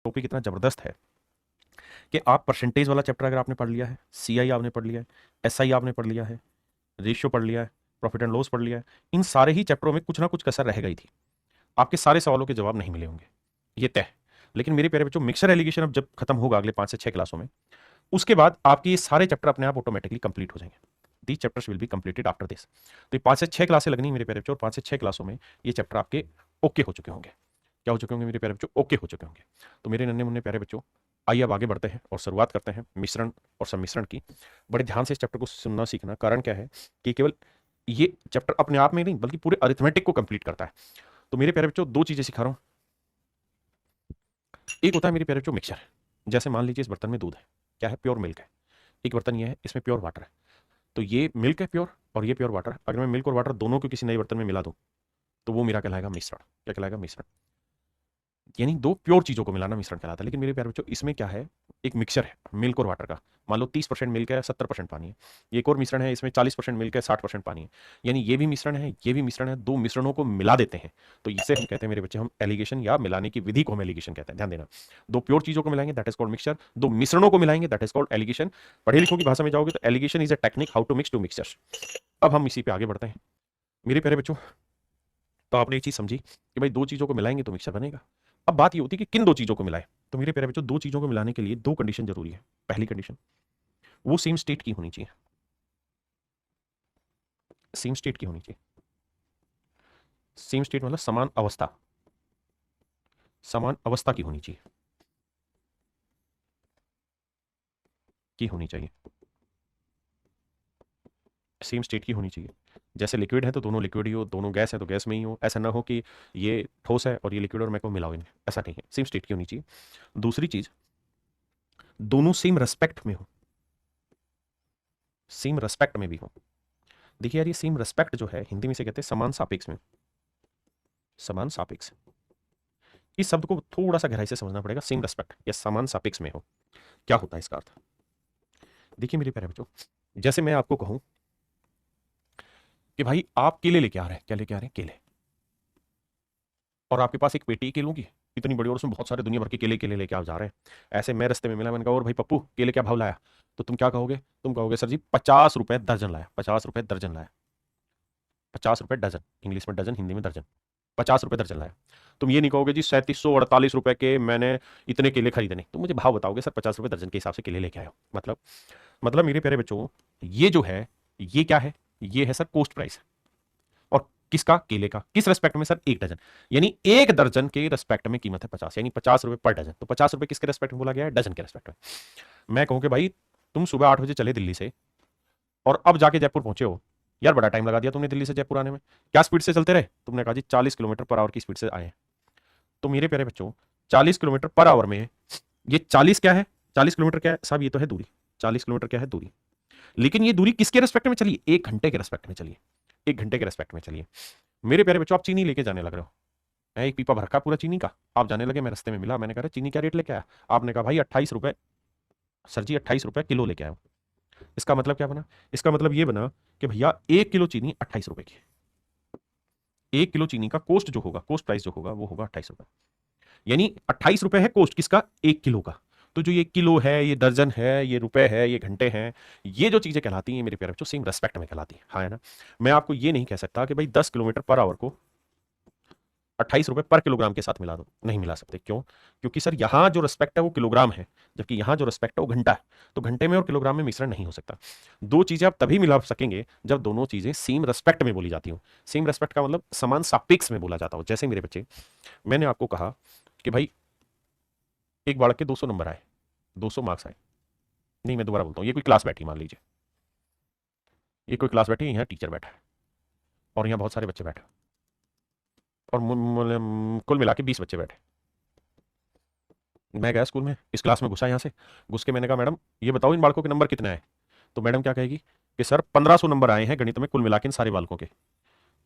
Topic इतना ज़बरदस्त है कि आप परसेंटेज वाला चैप्टर अगर आपने पढ़ लिया है, सीआई आपने पढ़ लिया है, एसआई आपने पढ़ लिया है, रेशियो पढ़ लिया है, प्रॉफिट एंड लॉस पढ़ लिया है, इन सारे ही चैप्टरों में कुछ ना कुछ कसर रह गई थी। आपके सारे सवालों के जवाब नहीं मिले होंगे, ये तय है। लेकिन मेरे प्यारे बच्चों, मिक्सर एलिगेशन अब जब खत्म होगा अगले 5 से 6 क्लासों में, उसके बाद आपके ये सारे चैप्टर अपने आप ऑटोमेटिकली कंप्लीट हो जाएंगे। These chapters will be completed after this. तो ये 5 से 6 क्लासें लगनी मेरे प्यारे बच्चों, और 5 से 6 क्लासों में ये चैप्टर आपके ओके हो चुके होंगे। क्या हो चुके होंगे मेरे प्यारे बच्चों? ओके हो चुके होंगे। तो मेरे नन्हे मुन्ने प्यारे बच्चों, आइए अब आगे बढ़ते हैं और शुरुआत करते हैं मिश्रण और सम्मिश्रण की। बड़े ध्यान से इस चैप्टर को सुनना सीखना। कारण क्या है कि केवल ये चैप्टर अपने आप में नहीं बल्कि पूरे अरिथमेटिक को कंप्लीट करता है। तो मेरे प्यारे बच्चों, दो चीजें सिखा रहा हूं। एक होता है मेरे प्यारे बच्चों मिक्सचर। जैसे मान लीजिए इस बर्तन में दूध है, क्या है? प्योर मिल्क है। एक बर्तन ये है, इसमें प्योर वाटर है। तो ये मिल्क है प्योर और ये प्योर वाटर है। अगर मैं मिल्क और वाटर दोनों को किसी नए बर्तन में मिला दूं तो वो मेरा कहलाएगा मिश्रण। क्या कहलाएगा? मिश्रण। यानी दो प्योर चीजों को मिलाना मिश्रण कहलाता है। लेकिन मेरे प्यारे बच्चों, इसमें क्या है? एक मिक्सचर है मिल्क और वाटर का। मान लो 30% मिल्क है, 70% पानी है। ये एक और मिश्रण है, इसमें 40% मिल्क है, 60% पानी है। यानी ये भी मिश्रण है, ये भी मिश्रण है। दो मिश्रणों को मिला देते हैं तो इसे हम कहते हैं मेरे बच्चे, हम एलिगेशन या मिलाने की विधि को हम एलिगेशन कहते हैं। ध्यान देना, दो प्योर चीजों को मिलाएंगे दैट इज कॉल्ड मिक्सचर, दो मिश्रणों को मिलाएंगे दैट इज कॉल्ड एलिगेशन। पढ़े लिखों की भाषा में जाओगे तो alligation is a technique how to mix two mixtures. अब हम इसी पे आगे बढ़ते हैं मेरे प्यारे बच्चों। तो आपने एक चीज समझी कि भाई दो चीजों को मिलाएंगे तो मिक्सचर बनेगा। अब बात ये होती है कि किन दो चीजों को मिलाएं। तो मेरे प्यारे बच्चों, दो चीजों को मिलाने के लिए दो कंडीशन जरूरी है। पहली कंडीशन, वो सेम स्टेट की होनी चाहिए। सेम स्टेट की होनी चाहिए। सेम स्टेट मतलब समान अवस्था, समान अवस्था की होनी चाहिए, की होनी चाहिए। सेम स्टेट की होनी चाहिए। जैसे लिक्विड है तो दोनों लिक्विड ही हो, दोनों गैस है तो गैस में ही हो। ऐसा ना हो कि ये ठोस है और ये लिक्विड और मैं को मिलाओ इन्हें, ऐसा नहीं है। सेम स्टेट की होनी चाहिए। दूसरी चीज, दोनों सेम रेस्पेक्ट में हो, सेम रेस्पेक्ट में भी हो। देखिए यार, ये सेम रेस्पेक्ट जो है हिंदी में से कहते हैं समान सापेक्ष में। समान सापेक्ष, इस शब्द को थोड़ा सा गहराई से समझना पड़ेगा। सेम रेस्पेक्ट या समान सापेक्ष में हो, क्या होता है इसका अर्थ? देखिए मेरे प्यारे बच्चों, जैसे मैं आपको कहूं कि भाई आप केले लेके आ रहे हैं। क्या लेके आ रहे हैं? केले। और आपके पास एक पेटी केलों की है, इतनी बड़ी, और उसमें बहुत सारे दुनिया भर के केले केले लेके आप जा रहे हैं। ऐसे मैं रास्ते में मिला, मैंने कहा और भाई पप्पू केले क्या भाव लाया? तो तुम क्या कहोगे? तुम कहोगे सर जी 50 रुपए दर्जन लाया। 50 रुपए दर्जन लाया। 50 रुपए डजन, इंग्लिश में डजन, हिंदी में दर्जन। 50 रुपए दर्जन लाया। तुम ये नहीं कहोगे जी 3748 रुपए के मैंने इतने केले खरीदे। नहीं, तुम मुझे भाव बताओगे सर 50 रुपए दर्जन के हिसाब से केले लेके आए हो। मतलब मेरे प्यारे बच्चों, ये जो है ये क्या है? ये है सर कॉस्ट प्राइस। और किसका? केले का। किस रेस्पेक्ट में सर? एक डजन। यानी एक दर्जन के रेस्पेक्ट में कीमत है 50, यानी 50 रुपए पर डजन। तो 50 रुपए किसके रेस्पेक्ट में बोला गया है? डजन के रेस्पेक्ट में। मैं कहूं कि भाई तुम सुबह 8 बजे चले दिल्ली से और अब जाके जयपुर पहुंचे हो, यार बड़ा टाइम लगा दिया तुमने दिल्ली से जयपुर आने में। क्या स्पीड से चलते रहे? तुमने कहा जी 40 किलोमीटर पर आवर की स्पीड से आए हैं। तो मेरे प्यारे बच्चों, 40 किलोमीटर पर आवर में ये 40 क्या है? 40 किलोमीटर क्या है साहब? ये तो है दूरी। 40 किलोमीटर क्या है? दूरी। लेकिन ये दूरी किसके रेस्पेक्ट में चलिए? 1 घंटे के रेस्पेक्ट में चलिए। 1 घंटे के रेस्पेक्ट में चलिए। मेरे प्यारे बच्चों, आप चीनी लेके जाने लग रहे हो, है एक पीपा भर का पूरा चीनी का। आप जाने लगे, मैं रास्ते में मिला, मैंने कहा चीनी क्या रेट लेके आया? आपने कहा भाई 28 रुपए। सर जी 28 रुपए किलो लेके आया। इसका मतलब क्या बना? इसका मतलब ये बना कि भैया 1 किलो चीनी 28 रुपए की। 1 किलो चीनी का कॉस्ट जो होगा, कॉस्ट प्राइस जो होगा वो होगा 28 रुपए। यानी 28 रुपए है कॉस्ट किसका? 1 किलो का। तो जो ये किलो है, ये दर्जन है, ये रुपए है, ये घंटे हैं, ये जो चीजें कहलाती हैं मेरे प्यारे बच्चों, सेम रेस्पेक्ट में कहलाती है। हाँ है ना? मैं आपको ये नहीं कह सकता कि भाई 10 किलोमीटर पर आवर को 28 रुपए पर किलोग्राम के साथ मिला दो। नहीं मिला सकते। क्यों? क्योंकि सर यहां जो रेस्पेक्ट है वो किलोग्राम है, जबकि यहां जो रेस्पेक्ट है वो घंटा है। तो घंटे में और किलोग्राम में मिश्रण नहीं हो सकता। दो चीजें आप तभी मिला सकेंगे जब दोनों चीजें सेम रेस्पेक्ट में बोली जाती हो। सेम रेस्पेक्ट का मतलब समान सापेक्ष में बोला जाता हो। जैसे मेरे बच्चे, मैंने आपको कहा कि भाई एक बालक के 200 नंबर आए, 200 मार्क्स आए। नहीं, मैं दोबारा बोलता हूँ, ये कोई क्लास बैठी, मान लीजिए ये कोई क्लास बैठी, यहाँ टीचर बैठा है और यहाँ बहुत सारे बच्चे बैठे और कुल मिला के 20 बच्चे बैठे। मैं गया स्कूल में, इस क्लास में घुसा, यहाँ से घुस के मैंने कहा मैडम ये बताओ इन बालकों के नंबर कितने आए? तो मैडम क्या कहेगी कि सर 1500 नंबर आए हैं गणित में कुल मिला के इन सारे बालकों के।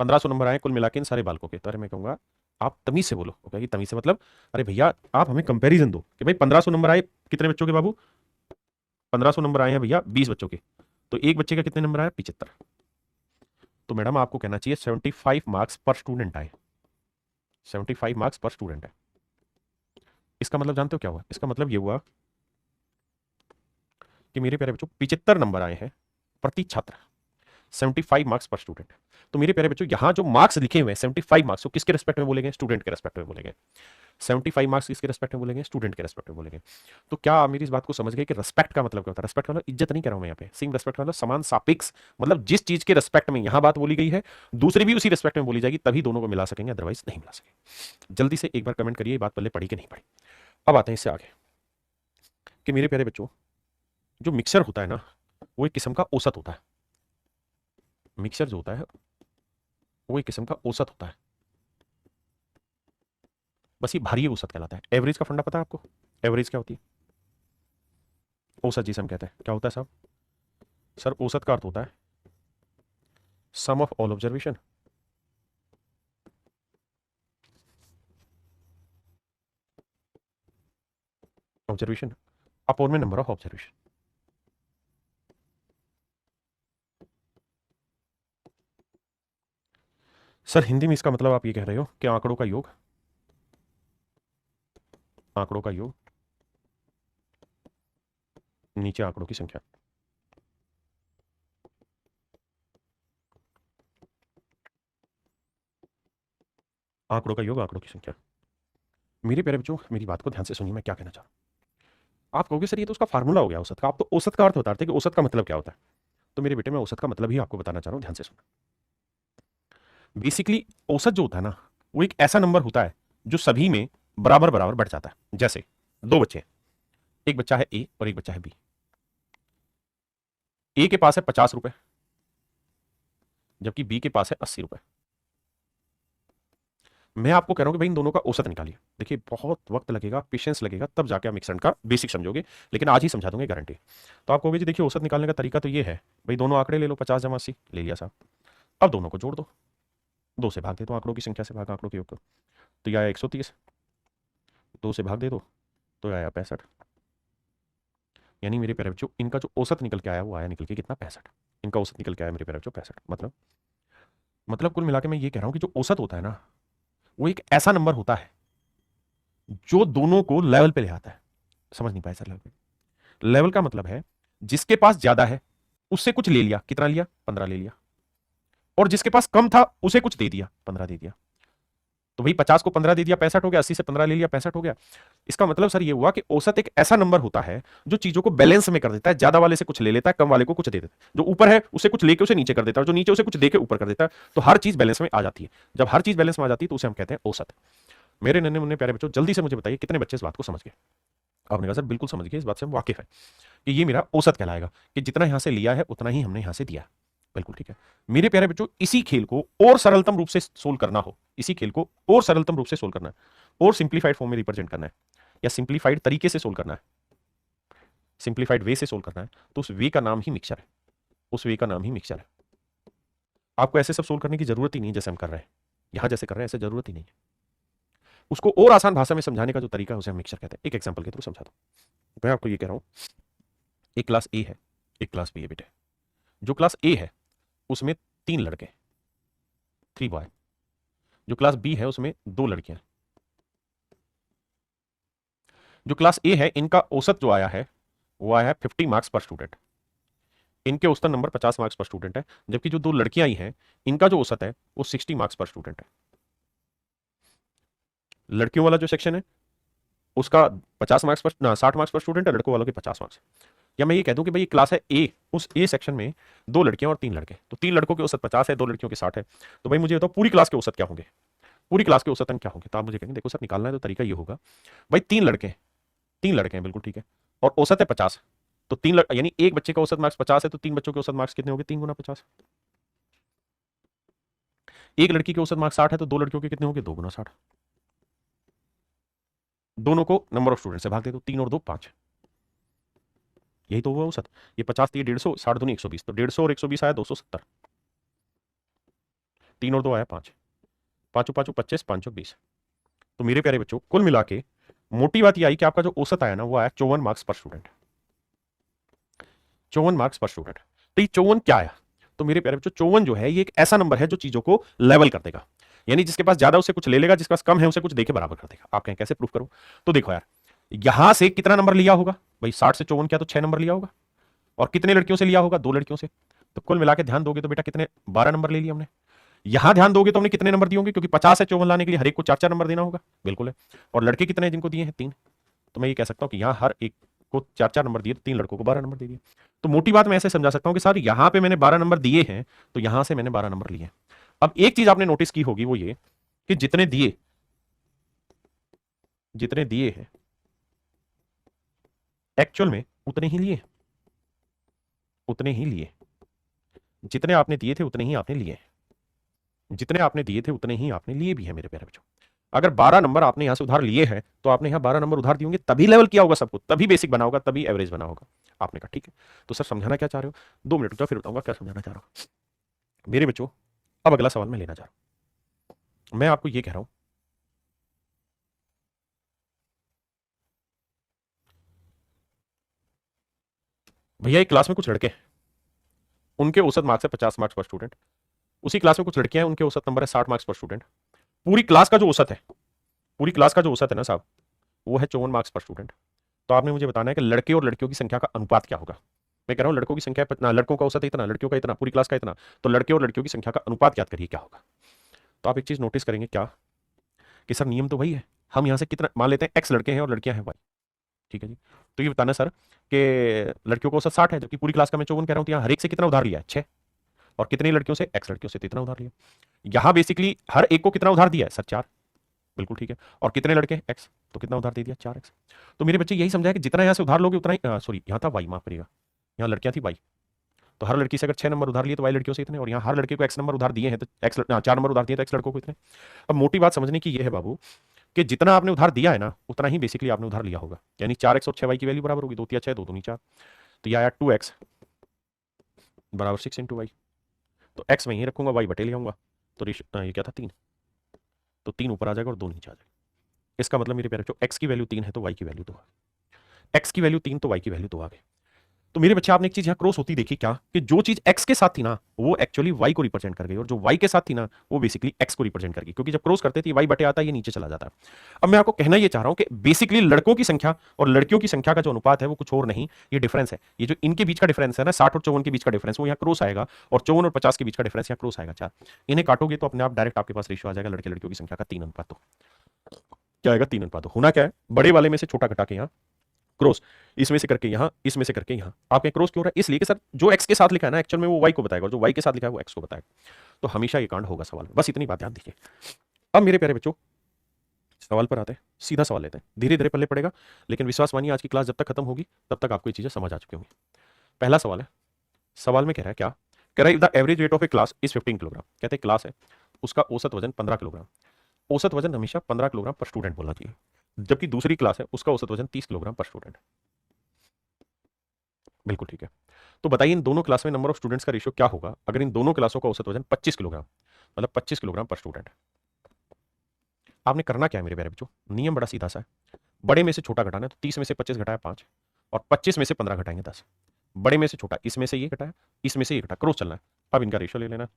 1500 नंबर आए कुल मिला के इन सारे बालकों के। तो अरे मैं कहूँगा आप तमीज से बोलो। वो कहेगी तमीज से मतलब? अरे भैया आप हमें कंपेरिजन दो कि भाई 1500 नंबर आए कितने बच्चों के बाबू? 1500 नंबर आए हैं भैया 20 बच्चों के। तो एक बच्चे का कितने नंबर आया? 75। तो मैडम आपको कहना चाहिए 75 मार्क्स पर स्टूडेंट आए। 75 मार्क्स पर स्टूडेंट है। इसका मतलब जानते हो क्या हुआ? इसका मतलब ये हुआ कि मेरे प्यारे बच्चों 75 नंबर आए हैं प्रति छात्र, 75 मार्क्स पर स्टूडेंट। तो मेरे प्यारे बच्चों यहां जो मार्क्स लिखे हुए हैं 75 मार्क्स, तो किसके रेस्पेक्ट में बोलेंगे? स्टूडेंट के रेस्पेक्ट में बोलेंगे। 75 मार्क्स किसके रेस्पेक्ट में बोलेंगे? स्टूडेंट के रेस्पेक्ट में बोलेंगे। तो क्या आप मेरी इस बात को समझ गए कि रेस्पेक्ट का मतलब क्या होता है? रेस्पेक्ट का मतलब इज्जत नहीं कर रहा हूं मैं यहाँ पे, सेम रेस्पेक्ट का मतलब समान सापेक्ष, मतलब जिस चीज के रेस्पेक्ट में यहां बात बोली गई है दूसरी भी उसी रेस्पेक्ट में बोली जाएगी, तभी दोनों को मिला सकेंगे, अदरवाइज नहीं मिला सकेंगे। जल्दी से एक बार कमेंट करिए, बात पहले पढ़ी कि नहीं पढ़ी। अब आते हैं इससे आगे कि मेरे प्यारे बच्चों जो मिक्सर होता है ना, वो एक किस्म का औसत होता है। मिक्सर जो होता है वो एक किस्म का औसत होता है, बस ये भारी औसत कहलाता है। एवरेज का फंडा पता है आपको? एवरेज क्या होती है? औसत जिसे हम कहते हैं, क्या होता है साहब? सर औसत का अर्थ होता है sum of all observation. Observation upon में number of observation. Sir Hindi में इसका मतलब आप ये कह रहे हो कि आंकड़ों का योग, आंकड़ों का योग नीचे आंकड़ों की संख्या। आंकड़ों का योग आंकड़ों की संख्या। मेरे प्यारे बच्चों मेरी बात को ध्यान से सुनिए, मैं क्या कहना चाह रहा हूं। आप कहोगे सर ये तो उसका फार्मूला हो गया औसत का, आप तो औसत का अर्थ बताते कि औसत का मतलब क्या होता है। तो मेरे बेटे मैं औसत का मतलब ही आपको बताना चाह रहा हूं, ध्यान से सुनो। बेसिकली औसत जो होता है ना, वो एक ऐसा नंबर होता है जो सभी में बराबर बराबर बढ़ जाता है। जैसे दो बच्चे हैं, एक बच्चा है ए और एक बच्चा है बी। ए के पास है 50 रुपए जबकि बी के पास है 80 रुपए। मैं आपको कह रहा हूं कि भाई इन दोनों का औसत निकालिए। देखिए बहुत वक्त लगेगा, पेशेंस लगेगा, तब जाके आप मिक्सर का बेसिक समझोगे, लेकिन आज ही समझा दूंगे गारंटी। तो आप कहोगे जी देखिए औसत निकालने का तरीका तो ये है, भाई दोनों आंकड़े ले लो, 50 - 80 ले लिया साहब। अब दोनों को जोड़ दो, 2 से भाग दे दो, आंकड़ों की संख्या से भाग आंकड़ों के योग को, तो यह आया 130। 2 से भाग दे दो तो यह आया 65। यानी मेरे प्यारे बच्चों इनका जो औसत निकल के आया वो आया निकल के कितना? 65। इनका औसत निकल के आया मेरे प्यारे बच्चों 65। मतलब कुल मिला के मैं ये कह रहा हूं कि जो औसत होता है ना, वो एक ऐसा नंबर होता है जो दोनों को लेवल पे ले आता है। समझ नहीं पाए सर? लेवल पे, लेवल का मतलब है जिसके पास ज्यादा है उससे कुछ ले लिया, कितना लिया? 15 ले लिया, और जिसके पास कम था उसे कुछ दे दिया, 15 दे दिया। तो भाई 50 को 15 दे दिया, 65 हो गया, 80 से 15 ले लिया, 65 हो गया। इसका मतलब सर ये हुआ कि औसत एक ऐसा नंबर होता है जो चीजों को बैलेंस में कर देता है, ज्यादा वाले से कुछ ले लेता है, कम वाले को कुछ दे देता है, जो ऊपर है उसे कुछ लेके उसे नीचे कर देता है, जो नीचे उसे कुछ देके ऊपर कर देता है। तो हर चीज बैलेंस में आ जाती है। जब हर चीज बैलेंस में आ जाती है तो उसे हम कहते हैं औसत। मेरे नन्हे मुन्ने प्यारे बच्चों जल्दी से मुझे बताइए कितने बच्चे इस बात को समझ गए? आपने कहा सर बिल्कुल समझ गए, इस बात से हम वाकिफ है कि ये मेरा औसत कहलाएगा, कि जितना यहां से लिया है उतना ही हमने यहां से दिया। बिल्कुल ठीक है। मेरे प्यारे बच्चों इसी खेल को और सरलतम रूप से सोल्व करना हो, इसी खेल को और सरलतम रूप से सोल्व करना है और सिंप्लीफाइड फॉर्म में रिप्रेजेंट करना है, या सिंप्लीफाइड तरीके से सोल्व करना है, सिंप्लीफाइड वे से सोल्व करना है, तो उस वे का नाम ही मिक्सचर है। उस वे का नाम ही मिक्सचर है। आपको ऐसे सब सोल्व करने की जरूरत ही नहीं है जैसे हम कर रहे हैं यहां, जैसे कर रहे हैं ऐसे जरूरत ही नहीं है। उसको और आसान भाषा में समझाने का जो तरीका है उसे हम मिक्सचर कहते हैं। एक एग्जांपल के थ्रू समझा दो। मैं आपको ये कह रहा हूं, एक क्लास ए है, एक क्लास बी है बेटे। जो क्लास ए है उसमें 3 लड़के, 3 बॉय। जो क्लास बी है उसमें 2 लड़कियां। जो क्लास ए है इनका औसत जो आया है वो आया है 50 मार्क्स पर स्टूडेंट। इनके औसत नंबर 50 मार्क्स पर स्टूडेंट है, जबकि जो 2 लड़कियां आई हैं इनका जो औसत है वो 60 मार्क्स पर स्टूडेंट है। लड़कियों वाला जो सेक्शन है उसका 50 मार्क्स पर 60 मार्क्स पर स्टूडेंट है, लड़कों वालों के 50 मार्क्स। या मैं ये कह दूं कि भाई ये क्लास है ए, उस ए सेक्शन में 2 लड़कियां और 3 लड़के, तो 3 लड़कों के औसत 50 है, 2 लड़कियों के 60 है। तो भाई मुझे बताओ पूरी क्लास के औसत क्या होंगे? पूरी क्लास के औसतन क्या होंगे? तो आप मुझे कहेंगे देखो सर निकालना है तो तरीका ये होगा, भाई 3 लड़के हैं बिल्कुल ठीक है, और औसत है 50। तो यानी एक बच्चे का औसत मार्क्स 50 है, तो 3 बच्चों के औसत मार्क्स कितने होंगे? 3 × 50। एक लड़की के औसत मार्क्स 60 है, तो 2 लड़कियों के कितने होंगे? 2 × 60। दोनों को नंबर ऑफ स्टूडेंट से भाग दे दो, 3 और 2 5। यही तो हुआ औसत। ये 50 थी, 150, 60 दूनी 120, तो 150 और 120 आया 270। 3 और 2 आया 5, 5 × 5 = 25, 5 × 20। तो मेरे प्यारे बच्चों कुल मिला के मोटी बात यह आई कि आपका जो औसत आया ना वो आया 54 मार्क्स पर स्टूडेंट। 54 मार्क्स पर स्टूडेंट। तो ये 54 क्या आया? तो मेरे प्यारे बच्चों 54 जो है ये एक ऐसा नंबर है जो चीजों को लेवल कर देगा। यानी जिसके पास ज्यादा उससे कुछ ले लेगा, जिसके पास कम है उसे कुछ देके बराबर कर देगा। आप कहें कैसे प्रूफ करो? तो देखो यार, यहां से कितना नंबर लिया होगा भाई? 60 से 54 किया तो 6 नंबर लिया होगा। और कितने लड़कियों से लिया होगा? 2 लड़कियों से। तो कुल मिला के ध्यान दोगे तो बेटा कितने? 12 नंबर ले लिए हमने। यहां ध्यान दोगे तो हमने कितने नंबर दिए होंगे? क्योंकि 50 से 54 लाने के लिए हर एक को 4-4 नंबर देना होगा। बिल्कुल है। और लड़के कितने हैं जिनको दिए हैं? 3। तो मैं ये कह सकता हूं कि यहां हर एक को 4-4 नंबर दिए, 3 लड़कों को 12 नंबर दे दिए। तो मोटी बात मैं ऐसे समझा सकता हूं कि सर यहां पे मैंने 12 नंबर दिए हैं, तो यहां से मैंने 12 नंबर लिए हैं। अब एक चीज आपने नोटिस की होगी, वो ये कि जितने दिए हैं एक्चुअल में उतने ही लिए, उतने ही लिए। जितने आपने दिए थे उतने ही आपने लिए, जितने आपने दिए थे उतने ही आपने लिए भी है मेरे प्यारे बच्चों। अगर 12 नंबर आपने यहां से उधार लिए हैं तो आपने यहां 12 नंबर उधार दिए होंगे, तभी लेवल किया होगा सबको, तभी बेसिक बना होगा, तभी एवरेज बना होगा। आपने कहा ठीक है, तो सर समझाना क्या चाह रहे हो? 2 मिनट रुक जाओ, फिर बताऊंगा क्या समझाना चाह रहा हूं मेरे बच्चों। अब अगला सवाल मैं लेना चाह रहा हूं। मैं आपको ये कह रहा हूं, भैया एक क्लास में कुछ लड़के हैं, उनके औसत मार्क्स है 50 मार्क्स पर स्टूडेंट। उसी क्लास में कुछ लड़कियां हैं, उनके औसत नंबर है 60 मार्क्स पर स्टूडेंट। पूरी क्लास का जो औसत है, पूरी क्लास का जो औसत है ना साहब, वो है 54 मार्क्स पर स्टूडेंट। तो आपने मुझे बताना है कि लड़के और लड़कियों की संख्या का अनुपात क्या होगा। मैं कह रहा हूं लड़कों की संख्या इतना, लड़कों का औसत इतना, लड़कियों का इतना, पूरी क्लास का इतना, तो लड़के और लड़कियों की संख्या का अनुपात याद करिए क्या होगा। तो आप एक चीज नोटिस करेंगे क्या, कि सर नियम तो वही है, हम यहां से कितना मान लेते हैं, एक्स लड़के हैं और लड़कियां हैं वाई। ठीक है जी। तो ये बताना सर कि लड़कियों का औसत 60 है, जबकि पूरी क्लास का मैं 54 कह रहा हूं, तो यहाँ हर एक से कितना उधार लिया है? 6। और कितनी लड़कियों से? एक्स लड़कियों से, तो इतना उधार लिया। यहां बेसिकली हर एक को कितना उधार दिया है सर? 4। बिल्कुल ठीक है। और कितने लड़के? एक्स, तो कितना उधार दे दिया? 4x। तो मेरे बच्चे यही समझाया कि जितना यहां से उधार लोगे उतना ही, सॉरी यहाँ था वाई, माफ करिएगा, यहाँ लड़कियां थी वाई। तो हर लड़की से अगर 6 नंबर उधार लिए तो वाई लड़कियों से इतने, और यहाँ हर लड़के को एक्स नंबर उधार दिए हैं तो एक्स 4 नंबर उधार दिए तो एक्स लड़कों को इतने। अब मोटी बात समझने की ये है बाबू, कि जितना आपने उधार दिया है ना उतना ही बेसिकली आपने उधार लिया होगा। यानी 4x और 6y की वैल्यू बराबर होगी, 2 तिया 6, 2 दूनी 4। तो यह आया 2x बराबर 6 इंटू वाई। तो एक्स वहीं रखूंगा, वाई बटे ले आऊंगा। तो ये क्या था? 3। तो 3 ऊपर आ जाएगा और 2 नीचे आ जाएगा। इसका मतलब मेरे प्यारे बच्चों, एक्स की वैल्यू 3 है तो वाई की वैल्यू 2 है। एक्स की वैल्यू 3 तो वाई की वैल्यू 2 आ गई। तो मेरे बच्चे आपने एक चीज यहां क्रॉस होती देखी क्या, कि जो चीज एक्स के साथ थी ना वो एक्चुअली वाई को रिप्रेजेंट कर गई, और जो वाई के साथ थी ना वो बेसिकली एक्स को रिप्रेजेंट कर गई, क्योंकि जब क्रॉस करते थे वाई बटे आता है, ये नीचे चला जाता है। अब मैं आपको कहना ये चाह रहा हूं कि बेसिकली लड़कों की संख्या और लड़कियों की संख्या का जो अनुपात है वो कुछ और नहीं, ये डिफरेंस है। ये जो इनके बीच का डिफरेंस है ना, 60 और 54 के बीच का डिफरेंस, वो यहाँ क्रॉस आएगा, और 54 और 50 के बीच का डिफरेंस यहाँ क्रॉस आएगा 4। इन्हें काटोगे तो अपने आप डायरेक्ट आपके पास रेशियो आ जाएगा लड़के लड़कियों की संख्या का 3 अनुपात। तो क्या आएगा? 3 अनुपात। होना क्या है, बड़े वाले में से छोटा घटा के यहाँ क्रॉस, इसमें से करके यहां, इसमें से करके यहां। आप क्रॉस क्यों रहा है? इसलिए कि सर जो एक्स के साथ लिखा है ना एक्चुअल में वो वाई को बताएगा, और जो वाई के साथ लिखा है वो एक्स को बताएगा। तो हमेशा ये कांड होगा सवाल में, बस इतनी बात ध्यान दीजिए। अब मेरे प्यारे बच्चों सवाल पर आते हैं, सीधा सवाल लेते हैं, धीरे धीरे पल्ले पड़ेगा, लेकिन विश्वास मानिए आज की क्लास जब तक खत्म होगी तब तक आपको ये चीजें समझ आ चुकी होंगी। पहला सवाल है, सवाल में कह रहा है क्या, कह रहा है the average weight of A class is 15 kilogram. कहते हैं क्लास है, उसका औसत वजन 15 किलोग्राम। औसत वजन हमेशा 15 किलोग्राम पर स्टूडेंट बोलना चाहिए, जबकि दूसरी क्लास है उसका औसत वजन 30 किलोग्राम पर स्टूडेंट। बिल्कुल ठीक है। तो बताइए इन दोनों क्लास में नंबर ऑफ स्टूडेंट्स का रेशियो क्या होगा अगर इन दोनों क्लासों का औसत वजन 25 किलोग्राम, मतलब 25 किलोग्राम पर स्टूडेंट। आपने करना क्या है मेरे प्यारे बच्चों, नियम बड़ा सीधा सा है, बड़े में से छोटा घटाना है। तो 30 में से 25 घटाया 5, और 25 में से 15 घटाएंगे 10। बड़े में से छोटा, इसमें से ये घटाया, इसमें से ये घटा, क्रॉस चलना है। अब इनका रेशियो ले लेना,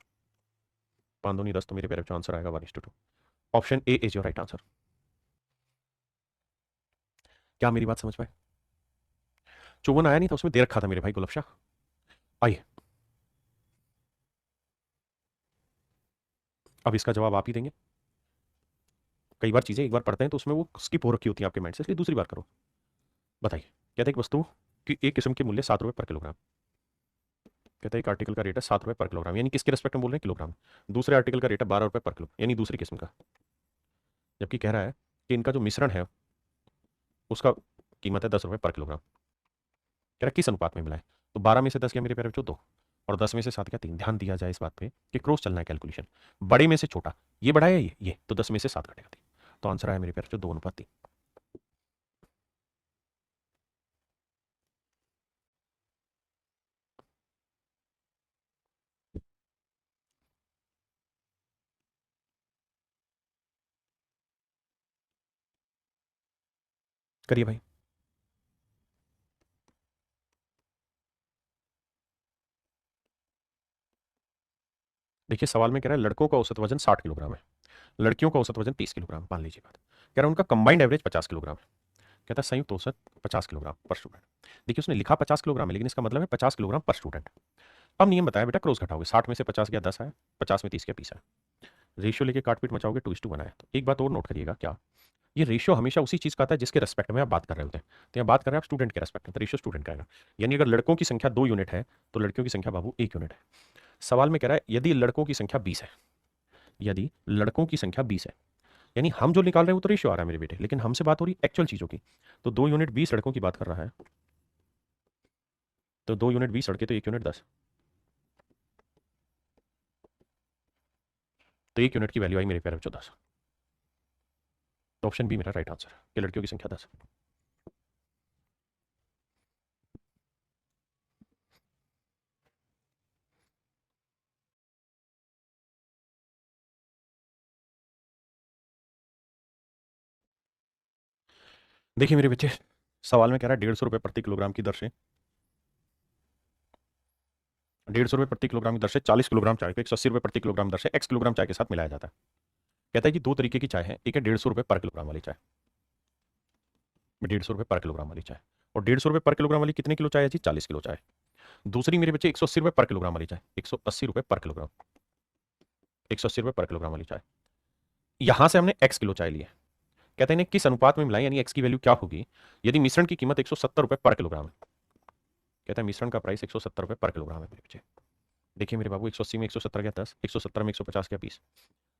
5 दूनी 10, तो मेरे प्यारे बच्चों आंसर आएगा 1:2। Option A is your right answer. क्या मेरी बात समझ पाए? 54 आया नहीं था, उसमें दे रखा था मेरे भाई गुलाब शाह। आइए अब इसका जवाब आप ही देंगे। कई बार चीजें एक बार पढ़ते हैं तो उसमें वो स्किप हो रखी होती है आपके माइंड से, इसलिए दूसरी बार करो। बताइए, कहते हैं कि वस्तु की एक किस्म के मूल्य 7 रुपए पर किलोग्राम। कहते हैं एक आर्टिकल का रेट है 7 रुपए पर किलोग्राम, यानी किसके रेस्पेक्ट में बोल रहे हैं? किलोग्राम। दूसरे आर्टिकल का रेट है 12 रुपए पर किलो, यानी दूसरी किस्म का। जबकि कह रहा है कि इनका जो मिश्रण है उसका कीमत है 10 रुपए पर किलोग्राम। कह रहा है किस अनुपात में मिला है? तो 12 में से 10 क्या मेरे प्यारे बच्चों? 2। और 10 में से 7 क्या? 3। ध्यान दिया जाए इस बात पे कि क्रॉस चलना है कैलकुलेशन, बड़े में से छोटा, ये बड़ा है ये, तो 10 में से 7 घटेगा 3। तो आंसर आया मेरे प्यारे बच्चों 2:3। करिए भाई। देखिए सवाल में कह रहा है लड़कों का औसत वजन 60 किलोग्राम है, लड़कियों का औसत वजन 30 किलोग्राम मान लीजिए बात, कह रहा है उनका कंबाइंड एवरेज 50 किलोग्राम है, कहता है संयुक्त औसत 50 किलोग्राम पर स्टूडेंट। देखिए उसने लिखा 50 किलोग्राम है, लेकिन इसका मतलब है 50 किलोग्राम पर स्टूडेंट। अब नियम बताया बेटा, क्रॉस घटाओगे, 60 में से 50 गया 10 आया, 50 में 30 गया 20 आया, रेशियो लेके काटपीट मचाओगे 2:1 आया। तो एक बात और नोट करिएगा, क्या ये रेशियो हमेशा उसी चीज का आता है जिसके रेस्पेक्ट में आप बात कर रहे होते हैं। तो यहाँ बात कर रहे हैं आप स्टूडेंट के रेस्पेक्ट में, तो रेशियो स्टूडेंट का आएगा। यानी अगर लड़कों की संख्या 2 यूनिट है तो लड़कियों की संख्या बाबू 1 यूनिट है। सवाल में कह रहा है यदि लड़कों की संख्या 20 है, यदि लड़कों की संख्या 20 है, यानी हम जो निकाल रहे हैं वो तो रेशियो आ रहा है मेरे बेटे, लेकिन हमसे बात हो रही एक्चुअल चीजों की। तो 2 यूनिट 20 लड़कों की बात कर रहा है, तो 2 यूनिट 20 लड़के तो 1 यूनिट 10, तो 1 यूनिट की वैल्यू आई मेरे प्यारे बच्चों 10। तो ऑप्शन बी मेरा राइट आंसर है कि लड़कियों की संख्या 10। देखिए मेरे बच्चे, सवाल में कह रहा है 150 रुपये प्रति किलोग्राम की दर से, 150 रुपये प्रति किलोग्राम की दर से 40 किलोग्राम चाय को 180 रुपये प्रति किलोग्राम दर से x किलोग्राम चाय के साथ मिलाया जाता है। कहता है कि दो तरीके की चाय है, एक है 150 रुपये पर किलोग्राम वाली चाय, 150 रुपये पर किलोग्राम वाली चाय, और 150 रुपये पर किलोग्राम वाली कितने किलो चाय है जी, 40 किलो चाय। दूसरी मेरे बच्चे 180 रुपये पर किलोग्राम वाली चाय, 180 रुपये पर किलोग्राम, 180 रुपये पर किलोग्राम वाली चाय। यहां से हमने x किलो चाय ली है, कहते हैं इन्हें किस अनुपात में मिलाएं, यानी x की वैल्यू क्या होगी यदि मिश्रण की कीमत 170 रुपये पर किलोग्राम है। कहता है मिश्रण का प्राइस 170 रुपये पर किलोग्राम है मेरे बच्चे। देखिए मेरे बाबू 180 में 170 गया 10, 170 में 150 गया 20।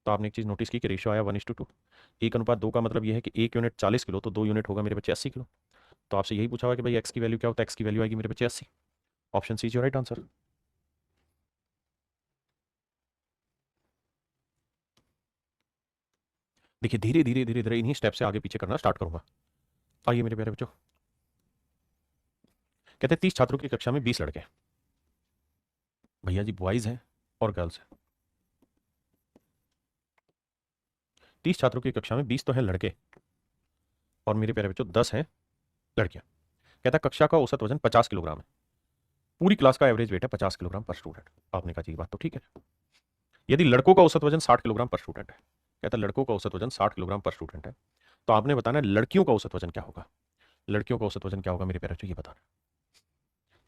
तो आपने एक चीज़ नोटिस की कि रेशियो आया 1:2, 1:2 का मतलब यह है कि 1 यूनिट 40 किलो, तो 2 यूनिट होगा मेरे बच्चे 80 किलो। तो आपसे यही पूछा हुआ कि भाई एक्स की वैल्यू क्या होता है, एक्स की वैल्यू आएगी मेरे बच्चे 80। Option C is your right answer. देखिए धीरे धीरे धीरे धीरे इन्हीं स्टेप से आगे पीछे करना स्टार्ट करूंगा। आइए मेरे प्यारे बच्चों, कहते हैं 30 छात्रों की कक्षा में 20 लड़के, भैया जी बॉयज हैं और गर्ल्स हैं। 30 छात्रों की कक्षा में 20 तो हैं लड़के और मेरे प्यारे बच्चों 10 हैं लड़कियां। कहता है कक्षा का औसत वजन 50 किलोग्राम है, पूरी क्लास का एवरेज वेट है 50 किलोग्राम पर स्टूडेंट। आपने कहा जी बात तो ठीक है। यदि लड़कों का औसत वजन 60 किलोग्राम पर स्टूडेंट है, कहता है लड़कों का औसत वजन 60 किलोग्राम पर स्टूडेंट है, तो आपने बताना है लड़कियों का औसत वजन क्या होगा। लड़कियों का औसत वजन क्या होगा मेरे प्यारे बच्चों, ये बताना।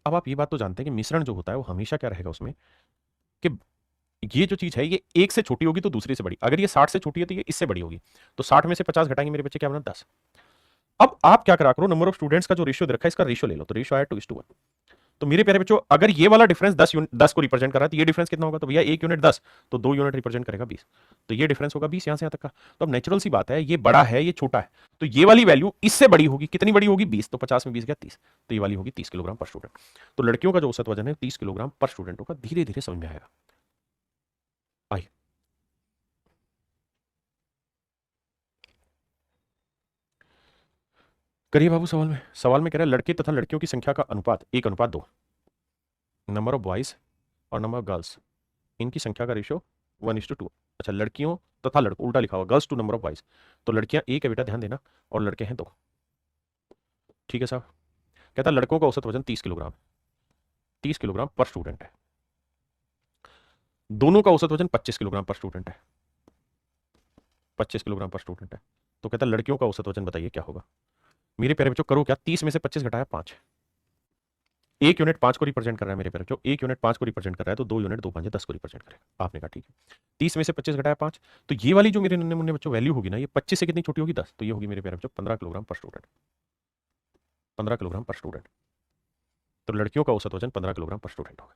अब आप ये बात तो जानते हैं कि मिश्रण जो होता है वो हमेशा क्या रहेगा उसमें, कि ये जो चीज है ये एक से छोटी होगी तो दूसरे से बड़ी, अगर ये 60 से छोटी है तो ये इससे बड़ी होगी। तो 60 में से 50 घटाएंगे मेरे बच्चे क्या बना 10। अब आप क्या करा करो, नंबर ऑफ स्टूडेंट्स का जो रेशियो दे रखा है इसका रेशियो ले लो, तो रेशियो आया 2:1। तो मेरे प्यारे बच्चों अगर ये वाला डिफरेंस 10 को रिप्रेजेंट कर रहा है तो ये डिफरेंस कितना होगा, तो भैया 1 यूनिट 10, तो 2 यूनिट रिप्रेजेंट करेगा 20, तो ये डिफरेंस होगा 20 यहां से यहां तक का। तो अब नेचुरल सी बात है, ये बड़ा है ये छोटा है, तो ये वाली वैल्यू इससे बड़ी होगी, कितनी बड़ी होगी 20, तो 50 में 20 गया 30, तो ये वाली होगी 30 किलोग्राम पर स्टूडेंट। तो लड़कियों का जो औसत वजन है 30 किलोग्राम पर स्टूडेंट होगा। धीरे धीरे समझ में आएगा। आइए करिए बाबू, सवाल में कह रहा है लड़के तथा लड़कियों की संख्या का अनुपात 1:2, नंबर ऑफ बॉयज और नंबर ऑफ गर्ल्स, इनकी संख्या का रेशियो 1:2। अच्छा लड़कियों तथा लड़कों, उल्टा लिखा हुआ, girls to number of boys, तो लड़कियां एक है बेटा ध्यान देना, और लड़के हैं 2। ठीक है साहब। कहता है लड़कों का औसत वजन 30 किलोग्राम, 30 किलोग्राम पर स्टूडेंट है, दोनों का औसत वजन 25 किलोग्राम पर स्टूडेंट है, 25 किलोग्राम पर स्टूडेंट है। तो कहता है लड़कियों का औसत वजन बताइए क्या होगा। मेरे प्यारे बच्चों करो क्या, 30 में से 25 घटाया 5, 1 यूनिट 5 को रिप्रेजेंट कर रहा है मेरे प्यारे बच्चों, 1 यूनिट 5 को रिप्रेजेंट कर रहा है, तो 2 यूनिट 2 5 10 को रिप्रेजेंट करेगा। आपने कहा ठीक है। 30 में से 25 घटाया 5, तो ये वाली जो मेरे नन्हे मुन्ने बच्चों वैल्यू होगी ना, ये 25 से कितनी छोटी होगी 10, तो ये होगी मेरे प्यारे बच्चों 15 किलोग्राम पर स्टूडेंट, 15 किलोग्राम पर स्टूडेंट। तो लड़कियों का औसत वजन 15 किलोग्राम पर स्टूडेंट होगा।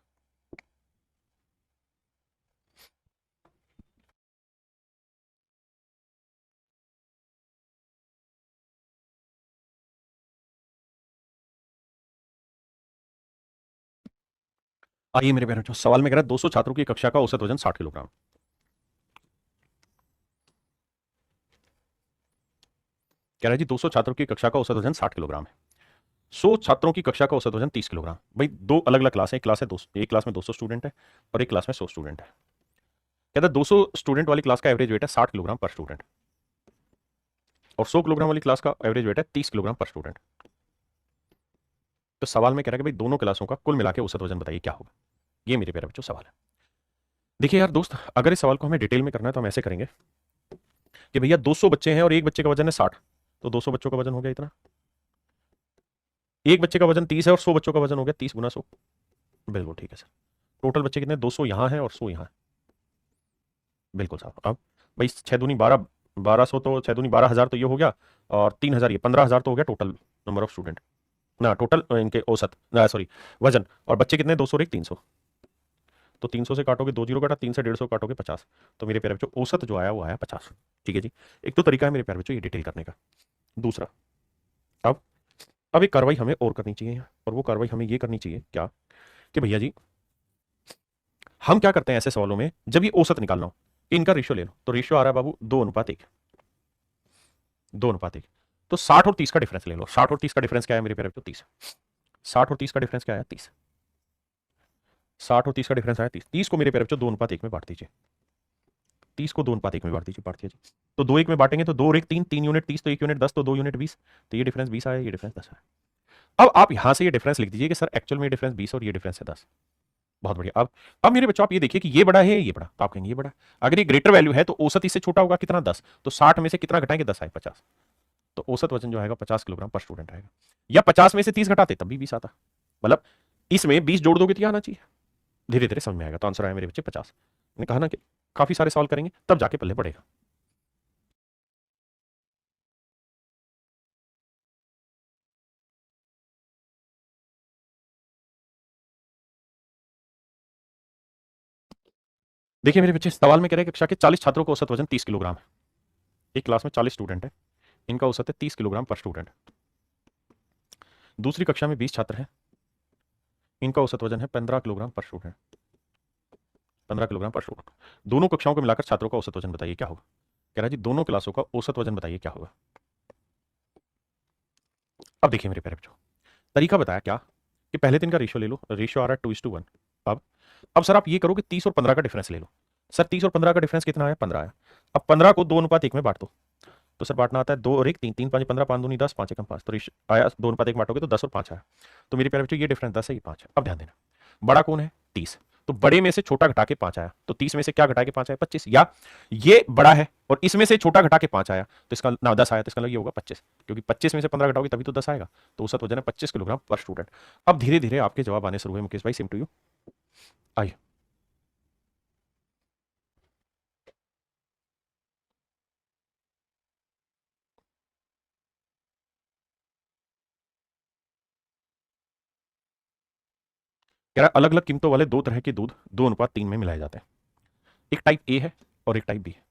आइए मेरे प्यारे बच्चों, सवाल में कह रहा है 200 छात्रों की कक्षा का औसत वजन 60 किलोग्राम, कह रहा है जी 200 छात्रों की कक्षा का औसत वजन 60 किलोग्राम है, 100 छात्रों की कक्षा का औसत वजन 30 किलोग्राम। भाई दो अलग अलग क्लास है, एक क्लास है 200, एक क्लास में 200 स्टूडेंट है और एक क्लास में 100 स्टूडेंट है। कहता है 200 स्टूडेंट वाली क्लास का एवरेज वेट है 60 किलोग्राम पर स्टूडेंट, और 100 किलोग्राम वाली क्लास का एवरेज वेट है 30 किलोग्राम पर स्टूडेंट। तो सवाल में कह रहा है कि भाई दोनों क्लासों का कुल मिला के औसत वजन बताइए क्या होगा। ये मेरे प्यारे बच्चों सवाल है। देखिए यार दोस्त, अगर इस सवाल को हमें डिटेल में करना है तो हम ऐसे करेंगे कि भैया 200 बच्चे हैं और एक बच्चे का वजन है 60, तो 200 बच्चों का वजन हो गया इतना, एक बच्चे का वजन 30 है और 100 बच्चों का वजन हो गया 30 गुना 100। बिल्कुल ठीक है सर। टोटल बच्चे कितने, 200 यहाँ है और 100 यहाँ है। बिल्कुल साहब। अब भाई 6 दूनी 12, 1200 तो 6 दूनी 12,000 तो ये हो गया, और 3,000 ये 15,000 तो हो गया टोटल नंबर ऑफ स्टूडेंट ना, टोटल इनके औसत ना, सॉरी वजन। और बच्चे कितने, 200 और 300, तो 300 से काटोगे 2 जीरो काटा, 3 से 150 काटोगे 50, तो मेरे प्यारे बच्चों औसत जो आया वो आया 50। ठीक है जी। एक तो तरीका है मेरे प्यारे बच्चों ये डिटेल करने का। दूसरा, अब अब एक कार्रवाई हमें और करनी चाहिए, और वो कार्रवाई हमें ये करनी चाहिए क्या, कि भैया जी हम क्या करते हैं ऐसे सवालों में, जब ये औसत निकालना हो, इनका रेशियो ले लो, तो रेशियो आ रहा है बाबू 2:1, 2:1। तो 60 और 30 का डिफरेंस ले लो। 60 और 30 का डिफरेंस क्या है मेरे प्यारे बच्चों, 30। 60 और 30 का डिफरेंस क्या है, 30। 60 और 30 का डिफरेंस आया 30। 30 को मेरे प्यारे बच्चों 2:1 में बांट दीजिए। 30 को 2:1 में बांट दीजिए, बांट दीजिए। तो 2 1 में बांटेंगे तो 2 और 1 3, 3 यूनिट 30, तो 1 यूनिट 10, तो 2 यूनिट 20, तो ये डिफरेंस 20 आया, ये डिफरेंस 10 आया। अब आप यहां से ये डिफरेंस लिख दीजिए कि सर एक्चुअल में ये डिफरेंस 20 और ये डिफरेंस है 10। बहुत बढ़िया। अब मेरे बच्चों आप ये देखिए कि ये बड़ा है ये बड़ा, तो आप कहेंगे ये बड़ा। अगर ये ग्रेटर वैल्यू है तो औसत इससे छोटा होगा कितना, 10, तो 60 में से कितना घटाएंगे, 10 आए 50, तो औसत वजन जो आएगा 50 किलोग्राम पर स्टूडेंट आएगा। या 50 में से 30 घटाते तब भी 20 आता, मतलब इसमें 20 जोड़ दोगे तो क्या आना चाहिए, धीरे धीरे समझ में आएगा। तो आंसर आया मेरे बच्चे 50। मैंने कहा ना कि काफी सारे सवाल करेंगे तब जाके पल्ले पड़ेगा। देखिए मेरे बच्चे, सवाल में कह रहे हैं कक्षा के 40 छात्रों का औसत वजन 30 किलोग्राम है। एक क्लास में 40 स्टूडेंट है, इनका औसत है 30 किलोग्राम पर स्टूडेंट। दूसरी कक्षा में 20 छात्र हैं, इनका औसत वजन है 15 किलोग्राम पर स्टूडेंट। 15 किलोग्राम पर स्टूडेंट। दोनों कक्षाओं को मिलाकर छात्रों का औसत वजन बताइए क्या होगा। कह रहा है जी दोनों क्लासों का औसत वजन बताइए क्या होगा। अब देखिए मेरे प्यारे बच्चों, तरीका बताया क्या, कि पहले दिन का रेशियो ले लो, रेशियो आ रहा है 2:1। अब सर आप ये करो कि 30 और 15 का डिफरेंस ले लो। सर 30 और 15 का डिफरेंस कितना आया, 15 आया। अब 15 को 2:1 में बांट दो, तो सर बांटना आता है 2 और 1 3, 3 5 15, 5 दूनी 10, 5 एकम 5, तो आया 2:1 बांटोगे तो 10 और 5 आया। तो मेरे प्यारे बच्चों ये डिफरेंस 10 है, ये 5 है। अब ध्यान देना, बड़ा कौन है, 30, तो बड़े में से छोटा घटा के 5 आया, तो 30 में से क्या घटा के 5 आया, 25। या ये बड़ा है और इसमें से छोटा घटा के 5 आया, तो इसका ना 10 आया, तो इसका मतलब ये होगा 25, क्योंकि 25 में से 15 घटाओगे तभी तो 10 आएगा। तो औसत वजन है 25 किलोग्राम पर स्टूडेंट। अब धीरे धीरे आपके जवाब आने शुरू हुए मुकेश भाई, सेम टू यू। आइए, कह रहा अलग अलग कीमतों वाले दो तरह के दूध 2:3 में मिलाए जाते हैं। एक टाइप ए है और एक टाइप बी है,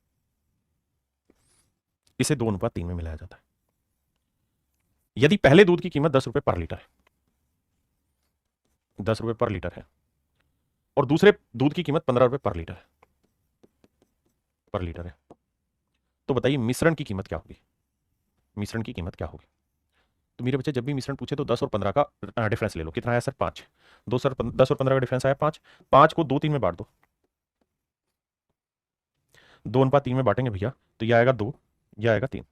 इसे 2:3 में मिलाया जाता है। यदि पहले दूध की कीमत 10 रुपए पर लीटर है, 10 रुपए पर लीटर है, और दूसरे दूध की कीमत 15 रुपए पर लीटर है, पर लीटर है, तो बताइए मिश्रण की कीमत क्या होगी, मिश्रण की कीमत क्या होगी। तो मेरे बच्चे जब भी मिश्रण पूछे तो 10 और 15 का डिफरेंस ले लो। कितना आया सर, 5। 10 और 15 का डिफरेंस आया 5। 5 को 2 3 में बांट दो, 2:3 में बांटेंगे भैया, तो ये आएगा 2, ये आएगा 3,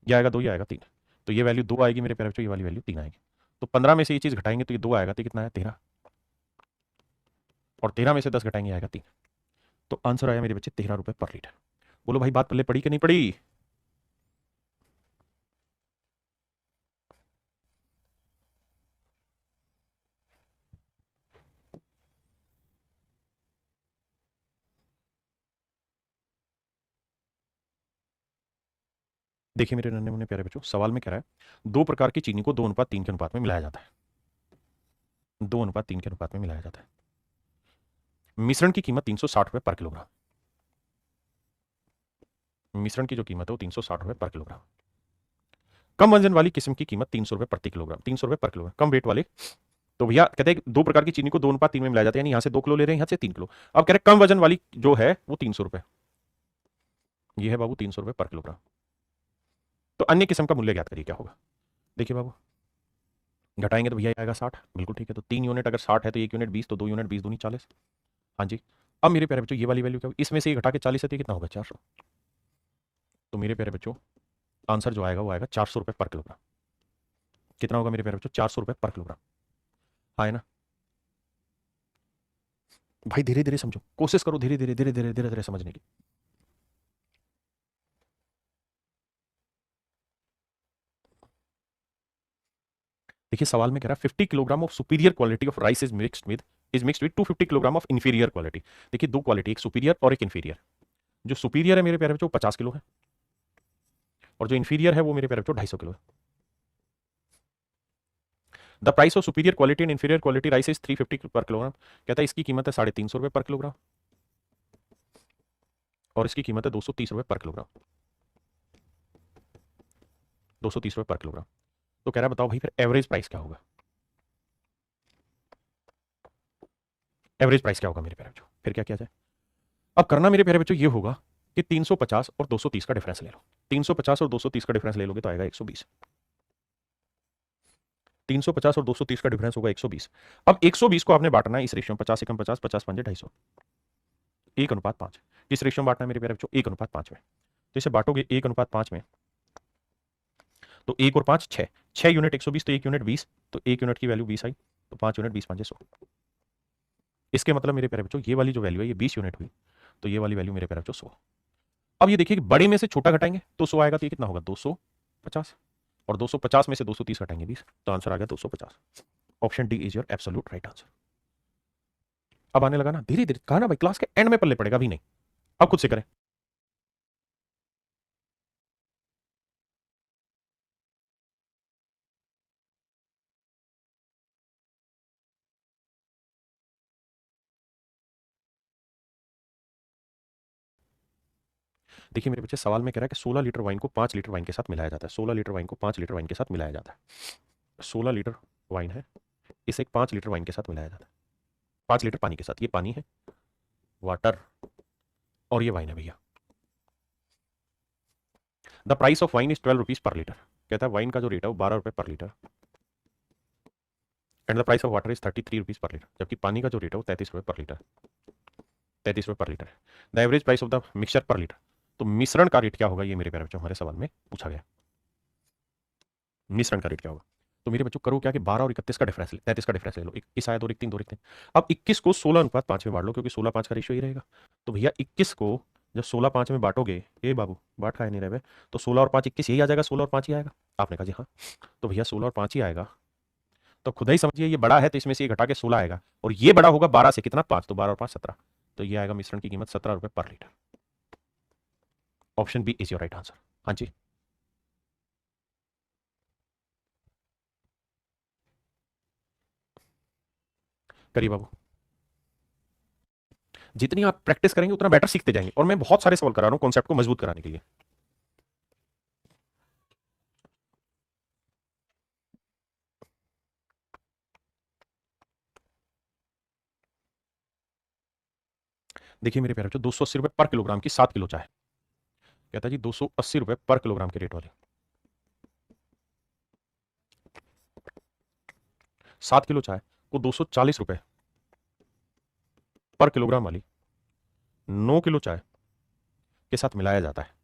ये आएगा 2, ये आएगा 3, तो ये वैल्यू 2 आएगी मेरे प्यारे बच्चों, ये वाली वैल्यू 3 आएगी। तो 15 में से ये चीज घटाएंगे तो ये 2 आएगा, तो कितना है 13, और 13 में से 10 घटाएंगे आएगा 3। तो आंसर आया मेरे बच्चे 13 रुपए पर लीटर। बोलो भाई बात पल्ले पड़ी कि नहीं पड़ी। देखिए मेरे नन्हे मुन्ने प्यारे बच्चों, सवाल में कह रहा है दो प्रकार की चीनी को 2:3 के अनुपात में मिलाया जाता है, 2:3 के अनुपात में मिलाया जाता है। मिश्रण की कीमत 360 रुपए पर किलोग्राम, मिश्रण की जो कीमत है वो 360 रुपए पर किलोग्राम। कम वजन वाली किस्म की कीमत 300 रुपए प्रति किलोग्राम, 300 रुपए पर किलोग्राम। कम वेट वाले, तो भैया कहते हैं दो प्रकार की चीनी को 2:3 में मिलाया जाता है, यानी यहां से 2 किलो ले रहे हैं, यहां से 3 किलो। अब कह रहे कम वजन वाली जो है वो 300 रुपए, ये है बाबू 300 रुपए पर किलोग्राम। तो अन्य किस्म का मूल्य ज्ञात करिए क्या होगा। देखिए बाबू, घटाएंगे तो भैया आएगा 60, बिल्कुल ठीक है। तो 3 यूनिट अगर 60 है तो 1 यूनिट 20, तो 2 यूनिट 20 दूनी 40। हाँ जी। अब मेरे प्यारे बच्चों ये वाली वैल्यू क्या होगी, इसमें से ये घटा के 40 है तो ये कितना होगा, 400। तो मेरे प्यारे बच्चों आंसर जो आएगा वो आएगा 400 रुपए पर किलोग्राम। कितना होगा मेरे प्यारे बच्चों, 400 रुपए पर किलोग्राम। हाँ है ना भाई, धीरे धीरे समझो, कोशिश करो धीरे धीरे धीरे धीरे धीरे धीरे समझने की। देखिए सवाल में कह रहा है 50 kilogram of superior quality of rice is mixed with 250 kilogram of inferior quality. देखिए दो क्वालिटी, एक सुपीरियर और एक इंफीरियर। जो सुपीरियर है मेरे प्यारे बच्चों 50 किलो है, और जो इंफीरियर है वो मेरे प्यारे बच्चों 250 किलो है। The price of superior quality and inferior quality rice is 350 पर किलोग्राम। कहता है इसकी कीमत है 350 रुपए पर किलोग्राम, और इसकी कीमत है 230 रुपए पर किलोग्राम। 230 रुपए पर किलोग्राम। तो कह रहा है बताओ भाई फिर एवरेज प्राइस क्या होगा। एवरेज प्राइस क्या होगा मेरे प्यारे बच्चों, फिर क्या किया जाए। अब करना मेरे प्यारे बच्चों ये होगा कि 350 और 230 का डिफरेंस ले लो। 350 और 230 का डिफरेंस ले लोगे तो आएगा 120। 350 और 230 का डिफरेंस होगा 120। अब 120 को आपने बांटना है इस रेशियो में, 50 एकम 50, 50 पंजे 250, 1:5। किस रेशियो में बांटना है मेरे प्यारे बच्चों, 1:5 में। तो इसे बांटोगे 1:5 में, तो 1 और 5 6, 6 यूनिट 120, तो 1 यूनिट 20, तो 1 यूनिट की वैल्यू 20 आई, तो 5 यूनिट 20 5 100। इसके मतलब मेरे प्यारे बच्चों ये वाली जो वैल्यू है ये 20 यूनिट हुई, तो ये वाली वैल्यू मेरे प्यारे बच्चों 100। अब ये देखिए कि बड़े में से छोटा घटाएंगे तो 100 आएगा, तो ये कितना होगा 250, और 250 में से 230 घटाएंगे 20, तो आंसर आ गया 250। Option D is your absolute right answer. अब आने लगा ना धीरे धीरे, कहा ना भाई क्लास के एंड में पल्ले पड़ेगा, अभी नहीं, अब खुद से करें। देखिए मेरे बच्चे सवाल में कह रहा है कि 16 लीटर वाइन को 5 लीटर वाइन के साथ मिलाया जाता है। 16 लीटर वाइन को 5 लीटर वाइन के साथ मिलाया जाता है। 16 लीटर वाइन है, इसे 5 लीटर वाइन के साथ मिलाया जाता है, 5 लीटर पानी के साथ। ये पानी है, वाटर, और ये वाइन है भैया। The price of wine is 12 rupees per litre. कहता है वाइन का जो रेट है वो 12 रुपए पर litre, and the price of water is 33 rupees per litre, जबकि पानी का जो रेट है वो 33 रुपए पर लीटर, 33 रुपए पर लीटर है। The average price of the mixture पर लीटर। तो मिश्रण का रेट क्या होगा, ये मेरे प्यारे बच्चों हमारे सवाल में पूछा गया, मिश्रण का रेट क्या होगा। तो मेरे बच्चों करो क्या कि 12 और 31 का डिफरेंस ले, 33 का डिफरेंस ले लो। 21 आया 2 और 1 3, 2 और 1 3। अब 21 को 16:5 में बांट लो, क्योंकि 16:5 का रेशियो ही रहेगा। तो भैया 21 को जब 16:5 में बांटोगे, ए बाबू बांट खाए नहीं रहे, तो 16 और 5 21 यही आ जाएगा, 16 और 5 ही आएगा। आपने कहा जी हाँ, तो भैया 16 और 5 ही आएगा। तो खुद ही समझिए ये बड़ा है, तो इसमें से ये घटा के 16 आएगा, और ये बड़ा होगा 12 से, कितना 5, तो 12 और 5 17। तो ये आएगा मिश्रण की कीमत 17 रुपए पर litre. Option B is your right answer. हाँ जी, करिए बाबू। जितनी आप प्रैक्टिस करेंगे उतना बेटर सीखते जाएंगे, और मैं बहुत सारे सवाल करा रहा हूं कॉन्सेप्ट को मजबूत कराने के लिए। देखिए मेरे प्यारे बच्चों 280 रुपए पर किलोग्राम की 7 किलो चाय। कहता है जी 280 रुपए पर किलोग्राम के रेट वाली 7 किलो चाय को 240 रुपए पर किलोग्राम वाली 9 किलो चाय के साथ मिलाया जाता है।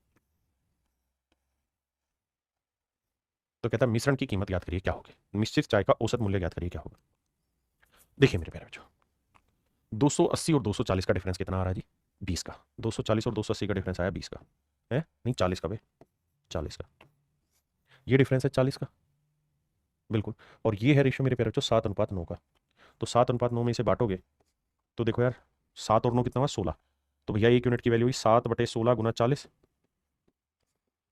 तो कहता है मिश्रण की कीमत याद करिए क्या होगी, निश्चित चाय का औसत मूल्य याद करिए क्या होगा। देखिए मेरे प्यारे बच्चों 280 और 240 का डिफरेंस कितना आ रहा है जी, 20 का। 240 और 280 का डिफरेंस आया 20 का है, नहीं 40 का भाई, 40 का। ये डिफरेंस है 40 का, बिल्कुल। और ये है रेशियो मेरे प्यारे बच्चों 7:9 का। तो 7:9 में इसे बांटोगे तो देखो यार 7 और 9 कितना हुआ 16। तो भैया 1 यूनिट की वैल्यू हुई 7/16 गुना 40,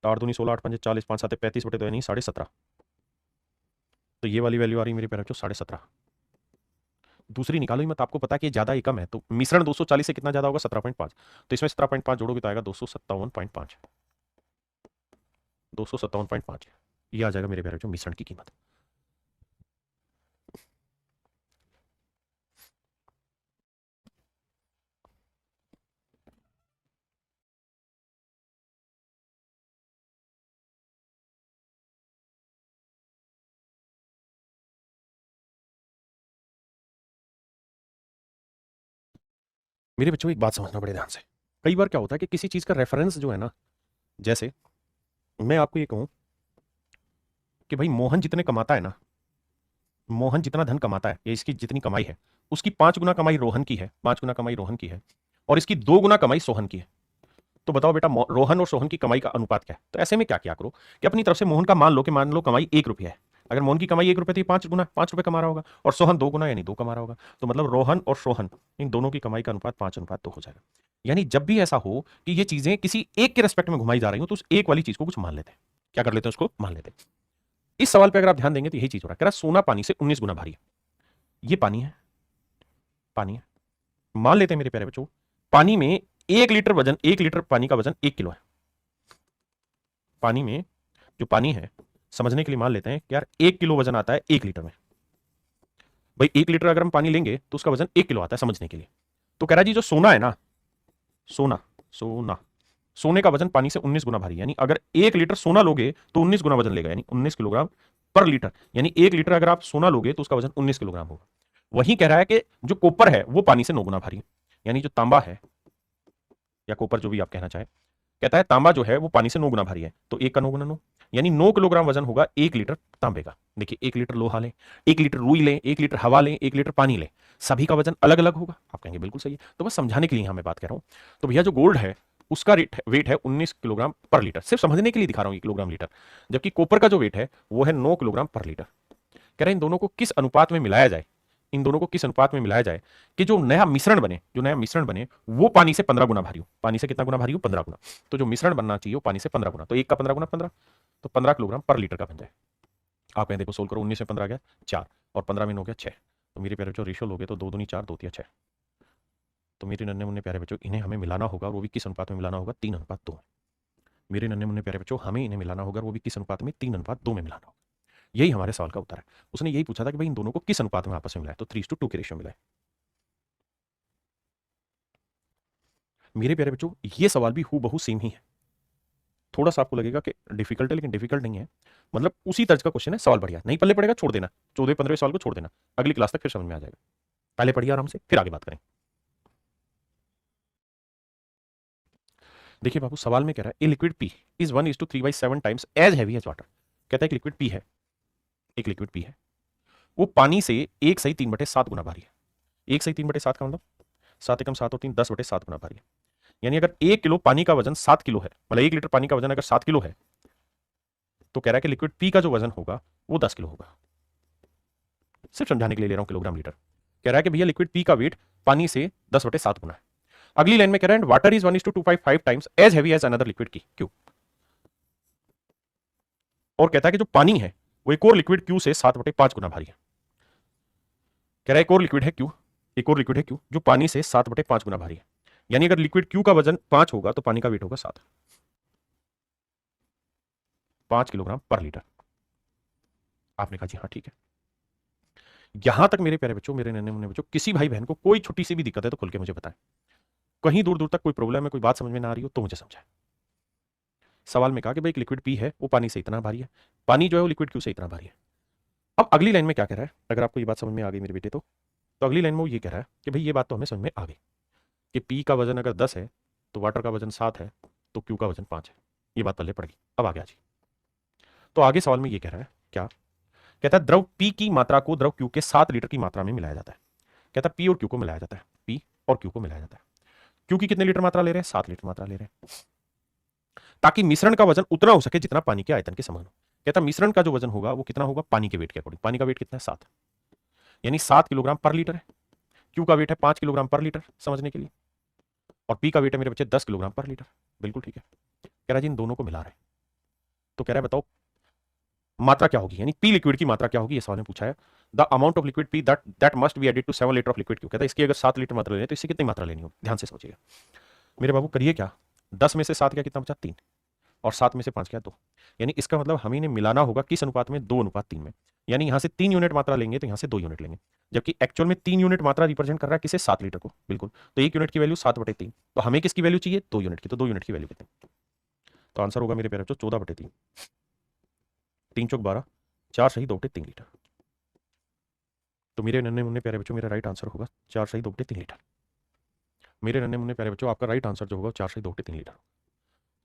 8 दूनी 16, 8 पंजे 40, 5 7 35 बटे 2 यानी 17.5। तो ये वाली वैल्यू आ रही मेरे प्यारे बच्चों 17.5। दूसरी निकालो ही मत, आपको पता है कि ज्यादा ही कम है, तो मिश्रण 240 से कितना ज्यादा होगा 17.5, तो इसमें 17.5 जोड़ोगे तो आएगा 257.5, 257.5। ये आ जाएगा मेरे प्यारे बच्चों मिश्रण की कीमत। मेरे बच्चों एक बात समझना बड़े ध्यान से। कई बार क्या होता है कि किसी चीज का रेफरेंस जो है ना, जैसे मैं आपको ये कहूं कि भाई मोहन जितने कमाता है ना, मोहन जितना धन कमाता है या इसकी जितनी कमाई है, उसकी 5 गुना कमाई रोहन की है, 5 गुना कमाई रोहन की है, और इसकी 2 गुना कमाई सोहन की है। तो बताओ बेटा रोहन और सोहन की कमाई का अनुपात क्या है। तो ऐसे में क्या किया करो कि अपनी तरफ से मोहन का मान लो कि मान लो कमाई 1 रुपया है, अगर मोहन की कमाई 1 रुपए थी, 5 गुना 5 रुपए कमा रहा होगा, और सोहन 2 गुना यानी 2 कमा रहा होगा। तो मतलब रोहन और सोहन इन दोनों की कमाई का अनुपात 5:2 हो जाएगा। यानी जब भी ऐसा हो कि ये चीजें किसी एक के रेस्पेक्ट में घुमाई जा रही हो, तो उस एक वाली चीज को कुछ मान लेते हैं। क्या कर लेते हैं? उसको मान लेते हैं। इस सवाल पे अगर आप ध्यान देंगे तो यही चीज हो रहा है। कह रहा सोना पानी से 19 गुना भारी है। ये पानी है, पानी है। मान लेते हैं मेरे प्यारे बच्चों, पानी में 1 लीटर वजन, 1 लीटर पानी का वजन 1 किलो है। पानी में जो पानी है, समझने के लिए मान लेते हैं कि यार 1 किलो वजन आता है 1 लीटर में। भाई 1 लीटर अगर हम पानी लेंगे तो उसका वजन 1 किलो आता है, समझने के लिए। तो कह रहा जी जो सोना है ना, सोना सोना सोने का वजन पानी से 19 गुना भारी, यानी अगर 1 लीटर सोना लोगे तो 19 गुना वजन लेगा, यानी 19 किलोग्राम पर लीटर। यानी 1 लीटर अगर आप सोना लोगे तो उसका वजन 19 किलोग्राम होगा। वही कह रहा है कि जो कॉपर है वो पानी से 9 गुना भारी है, यानी जो तांबा है या कॉपर जो भी आप कहना चाहे, कहता है तांबा जो है वो पानी से 9 गुना भारी है। तो 1 का 9 गुना 9, यानी 9 किलोग्राम वजन होगा 1 लीटर तांबे का। देखिए 1 लीटर लोहा लें, 1 लीटर रुई लें, 1 लीटर हवा लें, 1 लीटर पानी लें, सभी का वजन अलग अलग होगा। आप कहेंगे बिल्कुल सही है, तो बस समझाने के लिए यहां मैं बात कर रहा हूं। तो भैया जो गोल्ड है उसका वेट है 19 किलोग्राम पर लीटर, सिर्फ समझने के लिए दिखा रहा हूं ये किलोग्राम लीटर। जबकि कॉपर का जो वेट है वो है 9 किलोग्राम पर लीटर। कह रहे हैं इन दोनों को किस अनुपात में मिलाया जाए, इन दोनों को किस अनुपात में मिलाया जाए कि जो नया मिश्रण बने, जो नया मिश्रण बने वो पानी से 15 गुना भारी हो। पानी से कितना गुना भारी हो? 15 गुना। तो जो मिश्रण बनना चाहिए वो पानी से 15 गुना, तो 1 का 15 गुना 15, तो 15 किलोग्राम पर लीटर का बन जाए। आप कहें देखो सोल्व करो, 19 में 15 गया 4 और 15 में हो गया 6। तो मेरे प्यारे बच्चों रेशियो लोगे तो 2 दूनी 4, 2 तिया 6। तो मेरे नन्हे मुन्ने प्यारे बच्चों इन्हें हमें मिलाना होगा, वो भी किस अनुपात में मिलाना होगा? 3:2 में। मेरे नन्हे मुन्ने प्यारे बच्चों हमें इन्हें मिलाना होगा, वो भी किस अनुपात में? 3:2 में मिलाना होगा। यही हमारे सवाल का उत्तर है। उसने यही पूछा था कि भाई इन दोनों को किस अनुपात में आपस में मिलाए, तो 3:2 के रेशियो मिलाए। मेरे प्यारे बच्चों ये सवाल भी हूबहू सेम ही है। थोड़ा सा आपको लगेगा कि डिफिकल्ट है, लेकिन डिफिकल्ट नहीं है। मतलब उसी तर्ज का क्वेश्चन है, सवाल बढ़िया नहीं पल्ले पड़ेगा छोड़ देना, 14-15 सवाल को छोड़ देना, अगली क्लास तक फिर समझ में आ जाएगा। पहले पढ़िए आराम से, फिर आगे बात करें। देखिए बाबू सवाल में कह रहा है a liquid P is 1:3/7 times as heavy as water. कहता है एक लिक्विड पी है, एक लिक्विड पी है, वो पानी से 1/3/7 गुना भारी है। 1/3/7 का मतलब 7 × 7 और 3 10/7 गुना भारी है। यानी अगर 1 किलो पानी का वजन 7 किलो है, मतलब 1 लीटर पानी का वजन अगर 7 किलो है, तो कह रहा है कि लिक्विड पी का जो वजन होगा वो 10 किलो होगा। सिर्फ समझाने के लिए ले रहा हूं किलोग्राम लीटर। कह रहा है कि भैया लिक्विड पी का वेट पानी से 10/7 गुना है। अगली लाइन में कह रहा है water is 1:255 times as heavy as another liquid Q क्यू। और कहता है कि जो पानी है वो एक और लिक्विड क्यू से 7/5 गुना भारी है। कह रहा है एक और लिक्विड है क्यू, एक और लिक्विड है क्यू जो पानी से 7/5 गुना भारी है। यानी अगर लिक्विड क्यू का वजन 5 होगा तो पानी का वेट होगा 7, 5 किलोग्राम पर लीटर। आपने कहा जी हाँ ठीक है। यहां तक मेरे प्यारे बच्चों, मेरे नन्हे मुन्ने बच्चों, किसी भाई बहन को कोई छोटी सी भी दिक्कत है तो खुल के मुझे बताएं। कहीं दूर दूर तक कोई प्रॉब्लम है, कोई बात समझ में ना आ रही हो तो मुझे समझाएं। सवाल में कहा कि भाई एक लिक्विड पी है वो पानी से इतना भारी है, पानी जो है वो लिक्विड क्यू से इतना भारी है। अब अगली लाइन में क्या कह रहा है, अगर आपको ये बात समझ में आ गई मेरे बेटे तो अगली लाइन में वो ये कह रहा है कि भाई ये बात तो हमें समझ में आ गई कि पी का वजन अगर 10 है तो वाटर का वजन 7 है तो क्यू का वजन 5 है। ये बात पल्ले पड़ गई। अब आ गया जी। तो आगे सवाल में ये कह रहा है क्या, कहता है द्रव पी की मात्रा को द्रव क्यू के 7 लीटर की मात्रा में मिलाया जाता है। कहता है पी और क्यू को मिलाया जाता है, पी और क्यू को मिलाया जाता है। क्यू की कितने लीटर मात्रा ले रहे हैं? 7 लीटर मात्रा ले रहे हैं, ताकि मिश्रण का वजन उतना हो सके जितना पानी के आयतन के समान हो। कहता है मिश्रण का जो वजन होगा वो कितना होगा? पानी के वेट के अकॉर्डिंग। पानी का वेट कितना है? 7, यानी 7 किलोग्राम पर लीटर है। क्यू का वेट है 5 किलोग्राम पर लीटर, समझने के लिए। और पी का वेट है मेरे बच्चे 10 किलोग्राम पर लीटर। बिल्कुल ठीक है। कह रहा है जी इन दोनों को मिला रहे हैं, तो कह रहा है बताओ मात्रा क्या होगी, यानी पी लिक्विड की मात्रा क्या होगी, ये सवाल ने पूछा है। The amount of liquid P that must be added to 7 litre of liquid Q. कहता है इसकी अगर 7 लीटर मात्रा लेनी है तो इससे कितनी मात्रा लेनी होगी? ध्यान से सोचिएगा मेरे बाबू। करिए क्या, 10 में से 7 गया कितना बचा? 3, और 7 में से 5 गया 2। यानी इसका मतलब हमें इन्हें मिलाना होगा किस अनुपात में? 2:3 में। यानी यहां से 3 यूनिट मात्रा लेंगे तो यहां से 2 यूनिट लेंगे, जबकि एक्चुअल में 3 यूनिट मात्रा रिप्रेजेंट कर रहा है किसे? 7 लीटर को। बिल्कुल। तो 1 यूनिट की वैल्यू 7/3, तो हमें किसकी वैल्यू चाहिए? 2 यूनिट की। तो 2 यूनिट की वैल्यू कितनी? तो आंसर होगा मेरे प्यारे बच्चों 14/3। 3 चौक 12, 4 सही 2/3 लीटर। तो मेरे नन्हे मुन्ने प्यारे बच्चों मेरा राइट आंसर होगा 4 सही 2/3 लीटर। मेरे नन्हे मुन्ने प्यारे बच्चों आपका राइट आंसर जो होगा 4 सही 2/3 litre.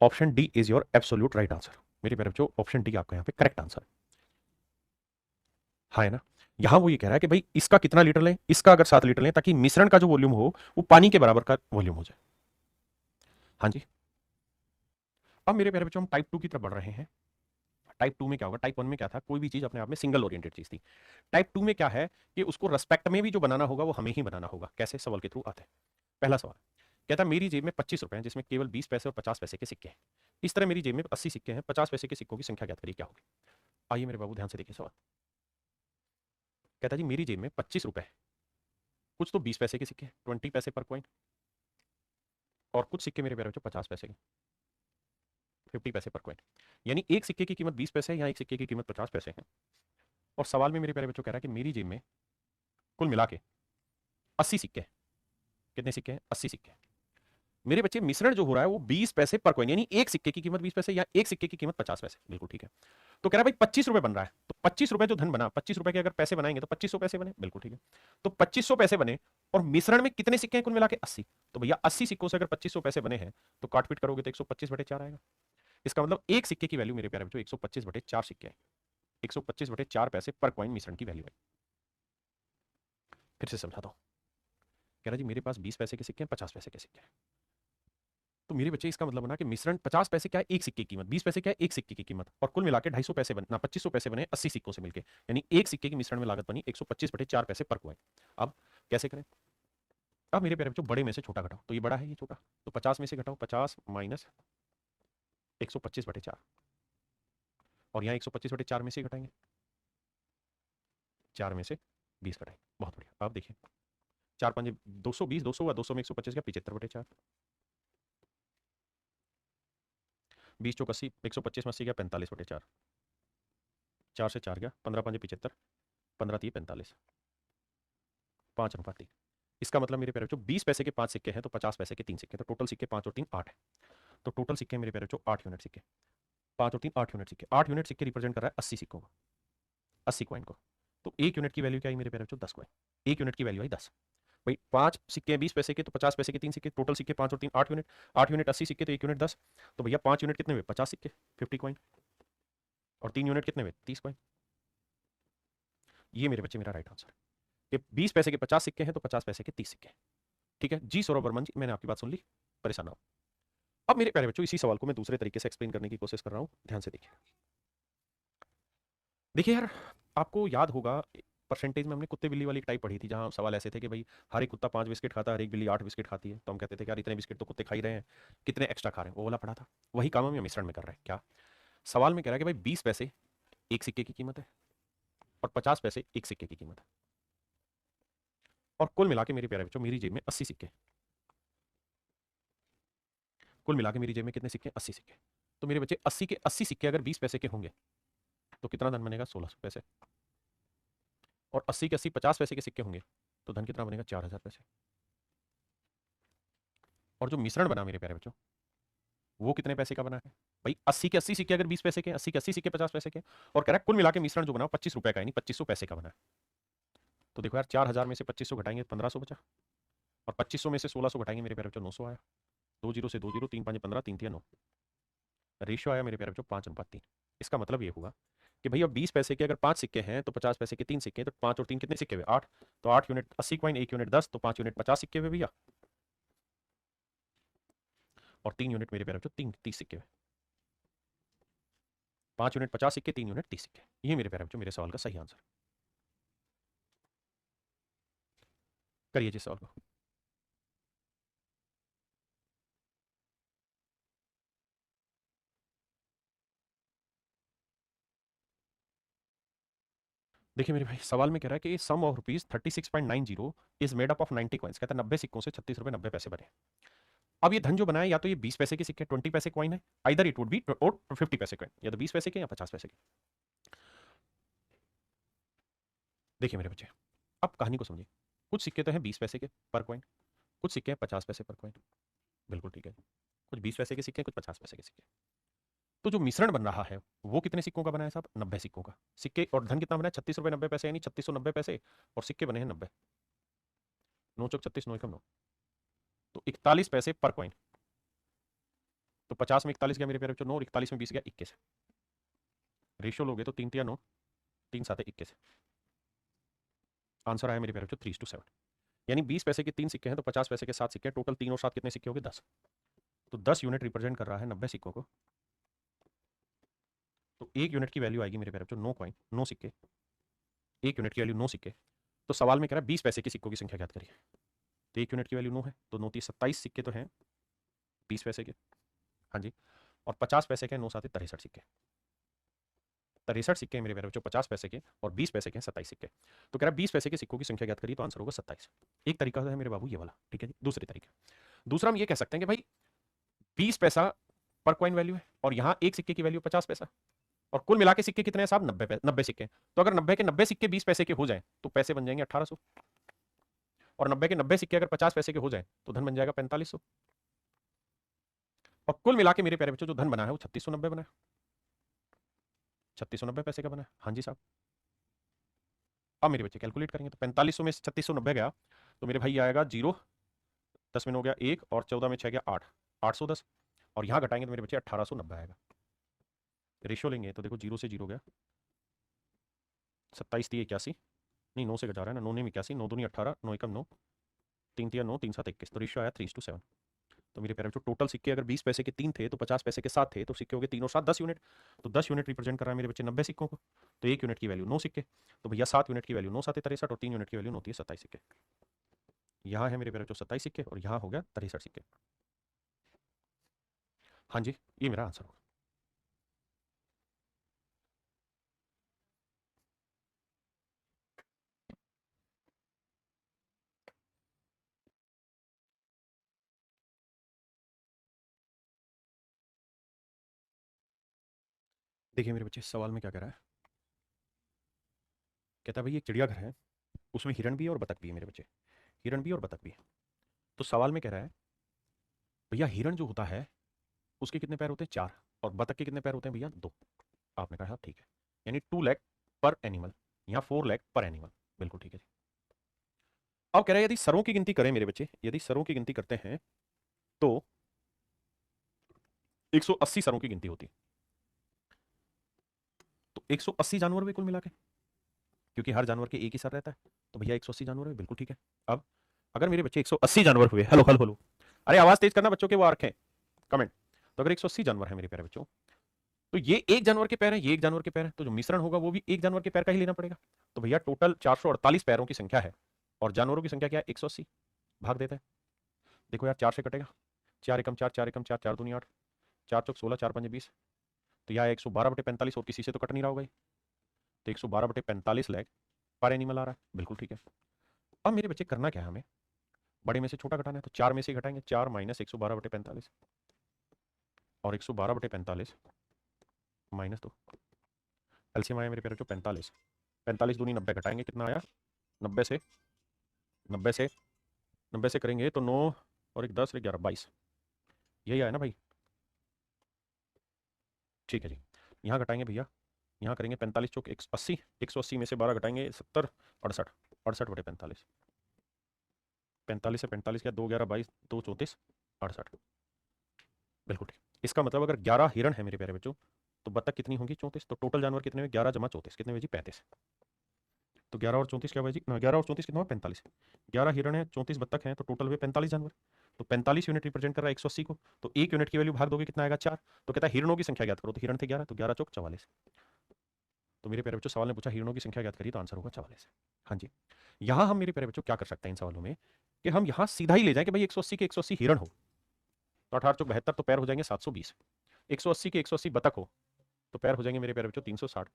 Option D is your absolute right answer. मेरे प्यारे बच्चों ऑप्शन डी आपका यहाँ पे करेक्ट आंसर है। हाँ है ना। यहां वो ये कह रहा है कि भाई इसका कितना लीटर लें, इसका अगर 7 लीटर लें, ताकि मिश्रण का जो वॉल्यूम हो वो पानी के बराबर का वॉल्यूम हो जाए। हाँ जी। अब मेरे प्यारे बच्चों हम टाइप 2 की तरफ बढ़ रहे हैं। टाइप 2 में क्या होगा, टाइप 1 में क्या था, कोई भी चीज अपने आप में सिंगल ओरिएंटेड चीज थी। टाइप 2 में क्या है कि उसको रेस्पेक्ट में भी जो बनाना होगा वो हमें ही बनाना होगा। कैसे, सवाल के थ्रू आते हैं। पहला सवाल कहता है मेरी जेब में 25 रुपए हैं जिसमें केवल 20 पैसे और 50 पैसे के सिक्के हैं। इस तरह मेरी जेब में 80 सिक्के हैं, 50 पैसे के सिक्कों की संख्या ज्ञात करिए, क्या होगी। आइए मेरे बाबू ध्यान से देखिए सवाल। कहता है जी मेरी जेब में 25 रुपए है, कुछ तो 20 पैसे के सिक्के हैं, 20 पैसे पर कॉइन, और कुछ सिक्के मेरे प्यारे बच्चों 50 पैसे के, 50 पैसे पर कॉइन। यानी एक सिक्के की कीमत 20 पैसे है, यहाँ एक सिक्के की कीमत 50 पैसे है। और सवाल में मेरे प्यारे बच्चों कह रहा है कि मेरी जेब में कुल मिला के 80 सिक्के हैं। कितने सिक्के हैं, 80 सिक्के हैं। मेरे बच्चे मिश्रण जो हो रहा है वो 20 पैसे पर कॉइन, यानी एक सिक्के की कीमत 20 पैसे या एक सिक्के की कीमत 50 पैसे, बिल्कुल ठीक है। तो कह रहा है भाई 25 रुपए बन रहा है, तो 25 रुपए जो धन बना, 25 रुपए के अगर पैसे बनाएंगे तो 2500 पैसे बने, बिल्कुल ठीक है। तो 2500 पैसे बने और मिश्रण में कितने सिक्के हैं कुल मिला के 80। तो भैया 80 सिक्कों से अगर 2500 पैसे बने हैं तो काटपीट करोगे तो 125/4 आएगा। इसका मतलब एक सिक्के की वैल्यू मेरे प्यारे बच्चों 125/4 सिक्के हैं, 125/4 पैसे पर कॉइन मिश्रण की वैल्यू है। फिर से समझाता हूं। कह रहा जी मेरे पास 20 पैसे के सिक्के हैं, 50 पैसे के सिक्के हैं। तो मेरे बच्चे इसका मतलब बना कि मिश्रण 50 पैसे क्या है एक सिक्के की कीमत, 20 पैसे क्या है एक सिक्के की कीमत, और कुल मिला के 250 पैसे बने ना 2500 पैसे बने 80 सिक्कों से मिलके, यानी एक सिक्के की मिश्रण में लागत बनी 125/4 पैसे पर कॉइन। अब कैसे करें। अब मेरे प्यारे बच्चों बड़े में से छोटा घटाओ, तो ये बड़ा है ये छोटा, तो 50 में से घटाओ, 50 माइनस 125/4, और यहाँ 125/4 में से घटाएंगे, 4 में से 20 घटाएंगे, बहुत बढ़िया। अब देखिए 4 5 220, 200 हुआ, 200 में 125 का 75/4, 20 चौक 80, 125 में 80 गया 45/4, 4 से 4 गया, 15 5 75, 15 3 45, 5/3। इसका मतलब मेरे प्यारे बच्चों 20 पैसे के 5 सिक्के हैं तो 50 पैसे के 3 सिक्के, तो टोटल सिक्के 5 और 3 8 है। तो टोटल सिक्के मेरे प्यारे बच्चों 8 यूनिट सिक्के, 5 और 3 8 यूनिट सिक्के, 8 यूनिट सिक्के रिप्रेजेंट कर रहा है 80 सिक्कों को, 80 कॉइन को। तो एक यूनिट की वैल्यू क्या आई मेरे प्यारे बच्चों 10 कॉइन, एक यूनिट की वैल्यू आई 10। भाई 5 सिक्के 20 पैसे के तो 50 पैसे के 3 सिक्के, टोटल सिक्के 5 और 3 8 यूनिट, 8 यूनिट 80 सिक्के तो एक यूनिट 10। तो भैया 5 यूनिट कितने हुए 50 सिक्के 50 कॉइन, और 3 यूनिट कितने हुए 30 कॉइन। ये मेरे बच्चे मेरा राइट आंसर है कि 20 पैसे के 50 सिक्के हैं तो 50 पैसे के 30 सिक्के। ठीक है जी सौरभ वर्मन जी, मैंने आपकी बात सुन ली, परेशान ना हो। अब मेरे प्यारे बच्चों इसी सवाल को मैं दूसरे तरीके से एक्सप्लेन करने की कोशिश कर रहा हूं, ध्यान से देखिए। देखिए यार, आपको याद होगा परसेंटेज में हमने कुत्ते बिल्ली वाली टाइप पढ़ी थी, जहां सवाल ऐसे थे कि भाई हर एक कुत्ता 5 बिस्किट खाता है, हर एक बिल्ली 8 बिस्किट खाती है, तो हम कहते थे कि यार इतने बिस्किट तो कुत्ते खा ही रहे हैं, कितने एक्स्ट्रा खा रहे हैं, वो वाला पढ़ा था। वही काम हम मिश्रण में कर रहे हैं। क्या सवाल में कह रहा है कि भाई 20 पैसे एक सिक्के की कीमत है और 50 पैसे एक सिक्के की कीमत है, और कुल मिला के मेरे प्यारे बच्चों मेरी जेब में 80 सिक्के, कुल मिला के मेरी जेब में कितने सिक्के 80 सिक्के। तो मेरे बच्चे 80 के 80 सिक्के अगर 20 पैसे के होंगे तो कितना धन बनेगा 1600 पैसे, और 80 के 80 50 पैसे के सिक्के होंगे तो धन कितना बनेगा 4000 पैसे। और जो मिश्रण बना मेरे प्यारे बच्चों वो कितने पैसे का बना है भाई, 80 के 80 सिक्के अगर 20 पैसे के, 80 के 80 सिक्के 50 पैसे के, और कह रहा है कुल मिला के मिश्रण जो बना 25 रुपए का, यानी 2500 पैसे का बना है। तो देखो यार 4000 में से 2500 घटाएंगे 1500 बचा, और 2500 में से 1600 घटाएंगे मेरे प्यारे बच्चों 900 आया, 2 जीरो से 2 जीरो, 3 5 15, 3 3 9, रेशियो आया मेरे प्यारे बच्चों 5:3। इसका मतलब ये हुआ कि भैया 20 पैसे के अगर 5 सिक्के हैं तो 50 पैसे के 3 सिक्के हैं, तो 5 और 3 कितने सिक्के हुए 8, तो 8 यूनिट 80 कॉइन, 1 यूनिट 10, तो 5 यूनिट 50 सिक्के हुए भैया, और 3 यूनिट मेरे प्यारे बच्चों 30 सिक्के हुए, 5 यूनिट 50 सिक्के, 3 यूनिट 30 सिक्के। ये मेरे प्यारे बच्चों मेरे सवाल का सही आंसर। करिए जिस सवाल को। देखिए मेरे भाई सवाल में कह रहा है कि sum of rupees 36.90 is made up of 90 coins, कहता है 90 सिक्कों से 36 रुपए 90 पैसे बने। अब ये धन जो बनाया या तो ये 20 पैसे के सिक्के 20 पैसे कॉइन है, आइदर इट वुड बी और 50 पैसे कॉइन, या तो 20 पैसे के या 50 पैसे के। देखिए मेरे बच्चे अब कहानी को समझिए, कुछ सिक्के तो हैं 20 पैसे के पर कॉइन, कुछ सिक्के हैं 50 पैसे पर कॉइन, बिल्कुल ठीक है। कुछ 20 पैसे के सिक्के, कुछ 50 पैसे के सिक्के। तो जो मिश्रण बन रहा है वो कितने सिक्कों का बना है साहब 90 सिक्कों का। सिक्के और धन कितना बना है 36 रुपए 90 पैसे, यानी 3690 पैसे, और सिक्के बने हैं 90, 9 चौक 36, 9 एकम 9, तो 41 पैसे पर कॉइन। तो 50 में 41 गया मेरे प्यारे बच्चों 9, और 41 में 20 गया 21, रेशियो लोगे तो 3 3 9, 3 7 21, आंसर आया मेरे प्यारे बच्चों 3:7। यानी 20 पैसे के 3 सिक्के हैं तो 50 पैसे के 7 सिक्के, टोटल 3 और 7 कितने सिक्के हो गए 10। तो 10 यूनिट रिप्रेजेंट कर रहा है 90 सिक्कों को, तो 1 यूनिट की वैल्यू आएगी मेरे प्यारे बच्चों 9 कॉइन, 9 सिक्के। 1 यूनिट की वैल्यू 9 सिक्के। तो सवाल में कह रहा है 20 पैसे के सिक्कों की संख्या ज्ञात करिए। तो 1 यूनिट की वैल्यू 9 है, तो 9 30 27 सिक्के तो हैं 20 पैसे के। हाँ जी। और 50 पैसे के 9 साथ 63 सिक्के। 63 सिक्के हैं मेरे प्यारे बच्चों 50 पैसे के, और 20 पैसे के 27 सिक्के। तो कह रहा है 20 पैसे के सिक्कों की संख्या ज्ञात करिए, तो आंसर होगा 27। एक तरीका है मेरे बाबू ये वाला, ठीक है जी। दूसरे तरीके, दूसरा हम ये कह सकते हैं कि भाई 20 पैसा पर कॉइन वैल्यू है, और यहाँ एक सिक्के की वैल्यू 50 पैसा, और कुल मिला के सिक्के कितने हैं साहब 90 सिक्के। तो अगर 90 के 90 सिक्के 20 पैसे के हो जाए तो पैसे बन जाएंगे 1800, और 90 के 90 सिक्के अगर 50 पैसे के हो जाए तो धन बन जाएगा 4500, और कुल मिला के मेरे प्यारे बच्चों जो धन बना है वो 3690 बना है। 3690 पैसे का बना है, हाँ जी साहब। अब मेरे बच्चे कैलकुलेट करेंगे, तो 4500 में 3690 गया तो मेरे भाई आएगा 0, 10 में हो गया 1, और 14 में 6 गया 8, 810, और यहाँ घटाएंगे तो मेरे बच्चे 1890 आएगा। रेशियो लेंगे तो देखो 0 से 0 गया, 27 थी 81, नहीं 9 से घटा रहा है ना, 9 ने 81, 9 दूनी 18, 9 एकम 9, 3 तिया 9, 3 7 21, तो रेशियो आया 3:7। तो मेरे प्यारे बच्चों टोटल सिक्के अगर 20 पैसे के 3 थे तो 50 पैसे के 7 थे, तो सिक्के हो गए 3 और 7 10 यूनिट। तो 10 यूनिट रिप्रेजेंट कर रहा है मेरे बच्चे 90 सिक्कों को। तो 1 यूनिट की वैल्यू 9 सिक्के, तो भैया 7 यूनिट की वैल्यू 9 7 63, और 3 यूनिट की वैल्यू 9 27 सिक्के। यहाँ है मेरे प्यारे बच्चों 27 सिक्के, और यहाँ हो गया 63 सिक्के। हाँ जी, ये मेरा आंसर होगा। देखिए मेरे बच्चे सवाल में क्या कह रहा है, कहता है भाई एक चिड़ियाघर है, उसमें हिरण भी है और बतख भी है मेरे बच्चे, हिरण भी और बतख भी है। तो सवाल में कह रहा है भैया हिरण जो होता है उसके कितने पैर होते हैं 4, और बतख के कितने पैर होते हैं भैया 2। आपने कहा ठीक है, यानी 2 लेग पर एनिमल, यहाँ 4 लेग पर एनिमल, बिल्कुल ठीक है जी। अब कह रहा है यदि सरों की गिनती करें मेरे बच्चे, यदि सरों की गिनती करते हैं तो 180 सरों की गिनती होती है। तो 180 जानवर भी कुल मिला के, क्योंकि हर जानवर के एक ही सर रहता है, तो भैया 180 जानवर हुए, बिल्कुल ठीक है। अब अगर मेरे बच्चे 180 जानवर हुए, हेलो हेलो हेलो, अरे आवाज तेज करना बच्चों के, वो रखें कमेंट। तो अगर 180 जानवर है मेरे प्यारे बच्चों, तो ये एक जानवर के पैर है, ये एक जानवर के पैर है, तो जो मिश्रण होगा वो भी एक जानवर के पैर का ही लेना पड़ेगा। तो भैया टोटल 448 पैरों की संख्या है, और जानवरों की संख्या क्या है 180, भाग देते हैं। देखो यार 4 से कटेगा, 4 एकम 4, 4 एकम 4, 4 दूनी 8, 4 चौक 16, 4 पंजे 20, तो यह 112/45, और किसी से तो कट नहीं रहा होगा, तो 112/45 लैग पर एनिमल आ रहा है, बिल्कुल ठीक है। अब मेरे बच्चे करना क्या है, हमें बड़े में से छोटा घटाना है, तो 4 में से घटाएंगे, 4 माइनस 112/45, और 112/45 माइनस 2, एलसीएम आया मेरे प्यारे जो 45, 45 दूनी 90, घटाएंगे कितना आया 90 से, 90 से 90 से करेंगे तो 9 और एक 10 11 22, यही आया ना भाई, ठीक है जी। यहाँ घटाएंगे भैया, यहाँ करेंगे 45 चौक 180, 180 में से 12 घटाएंगे 70, 68, 68/45, 45 से 45 क्या 2 11 22, 2 34, 68, बिल्कुल ठीक। इसका मतलब अगर 11 हिरण है मेरे प्यारे बच्चों, तो बतख कितनी होंगी 34, तो टोटल जानवर कितने हुए 11 जमा 34 कितने हुए जी 35, तो 11 और 34 क्या हुआ जी, 11 और 34 कितना हुआ 45, 11 हिरण है 34 बत्तख हैं, तो टोटल हुए 45 जानवर। तो 45 यूनिट रिप्रेजेंट कर रहा है 180 को, तो 1 यूनिट की वैल्यू भाग दोगे कितना आएगा 4, तो कहता है हिरणों की संख्या ज्ञात करो, तो हिरण थे 11, तो 11 चौक 44। तो मेरे प्यारे बच्चों सवाल ने पूछा हिरणों की संख्या ज्ञात करिए, तो आंसर होगा 44। हाँ जी। यहाँ हम मेरे प्यारे बच्चों क्या कर सकते हैं इन सवालों में, कि हम यहाँ सीधा ही ले जाएं कि भाई 180 के 180 हिरण हो, तो 18 चौक 72, तो पैर हो जाएंगे 720, 180 के 180 बतख हो तो पैर हो जाएंगे मेरे प्यारे बच्चों 360,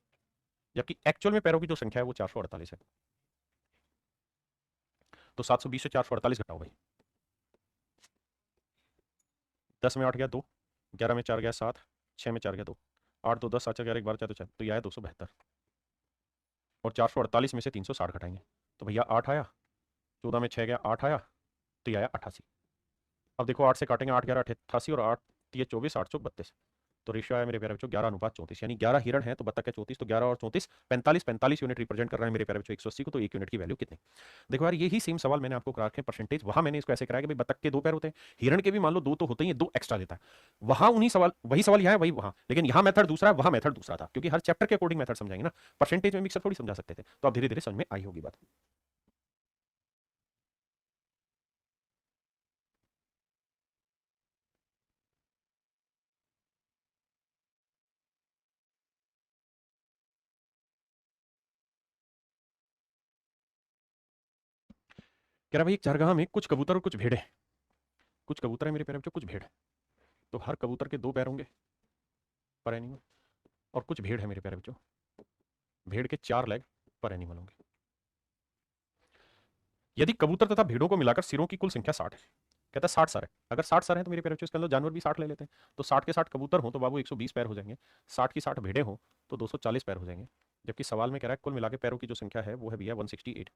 जबकि एक्चुअल में पैरों की जो संख्या है वो 448 है। तो 720 से 448 घटाओ भाई, 10 में 8 गया 2, 11 में 4 गया 7, 6 में 4 गया 2, 8 2 10, 7 4 11 12 4 तो 4, तो यह आया 272, और 448 में से 360 घटाएंगे तो भैया 8 आया, 14 में 6 गया 8 आया, तो यह आया 88। अब देखो 8 से काटेंगे 8 11 88, और 8 3 24, 8 चौक 32, तो रेशियो आया मेरे प्यारे बच्चों 11:34, यानी 11 हिरण है तो बत्तख है 34, तो 11 और 34 45, 45 यूनिट रिप्रेजेंट कर रहे हैं मेरे प्यारे बच्चों 180 को, तो 1 यूनिट की वैल्यू कितनी। देखो यार यही सेम सवाल मैंने आपको करा रखे परसेंटेज, वहां मैंने इसको ऐसे कराया कि भाई बत्तख के 2 पैर होते हैं, हिरण के भी मान लो 2 तो होते ही, 2 एक्स्ट्रा देता है, वहां उन्हीं सवाल वही सवाल यहाँ है वही वहां, लेकिन यहाँ मेथड दूसरा है वहां मेथड दूसरा था, क्योंकि हर चैप्टर के अकॉर्डिंग मेथड समझाएंगे ना, परसेंटेज में मिक्सर थोड़ी समझा सकते थे, तो अब धीरे धीरे समझ में आई होगी बात। कह रहा भाई एक चारगाह में कुछ कबूतर और कुछ भेड़ है। कुछ कबूतर है मेरे प्यारे बच्चों, कुछ भेड़ है। तो हर कबूतर के 2 पैर होंगे पर एनिमल, और कुछ भेड़ है मेरे प्यारे बच्चों, भेड़ के 4 लेग पर एनिमल होंगे। यदि कबूतर तथा भेड़ों को मिलाकर सिरों की कुल संख्या 60 है। कहता है 60 सर है। अगर 60 सर है तो मेरे प्यारे बच्चों इसके अंदर जानवर भी 60 ले लेते हैं। तो 60 के 60 कबूतर हो तो बाबू 120 पैर हो जाएंगे। 60 की 60 भेड़े हो तो 240 पैर हो जाएंगे। जबकि सवाल में कह रहा है कुल मिला के पैरों की जो संख्या है वो है भैया 168।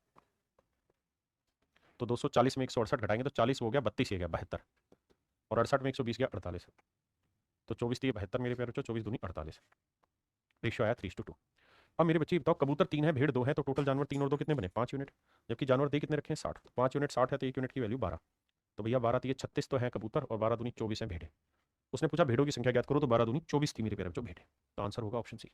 तो 240 में 168 घटाएंगे तो 40 हो गया, 32 ये गया 72, और 68 में 120 गया 48। तो 24 थी 72 मेरे प्यारे बच्चों, 24 दूनी 48। रेशियो आया 3:2। अब मेरे बच्चे बताओ कबूतर 3 है, भेड़ 2 है, तो टोटल जानवर 3 और 2 कितने बने? 5 यूनिट। जबकि जानवर दे कितने रखे हैं? 60। 5 यूनिट 60 है तो 1 यूनिट की वैल्यू 12। तो भैया 12 थी, 36 तो है कबूतर और 12 दूनी 24 है भेड़े। उसने पूछा भेड़ों की संख्या ज्ञात करो, तो 12 दूनी 24 थी मेरे प्यारे बच्चों भेड़े। तो आंसर होगा ऑप्शन सी।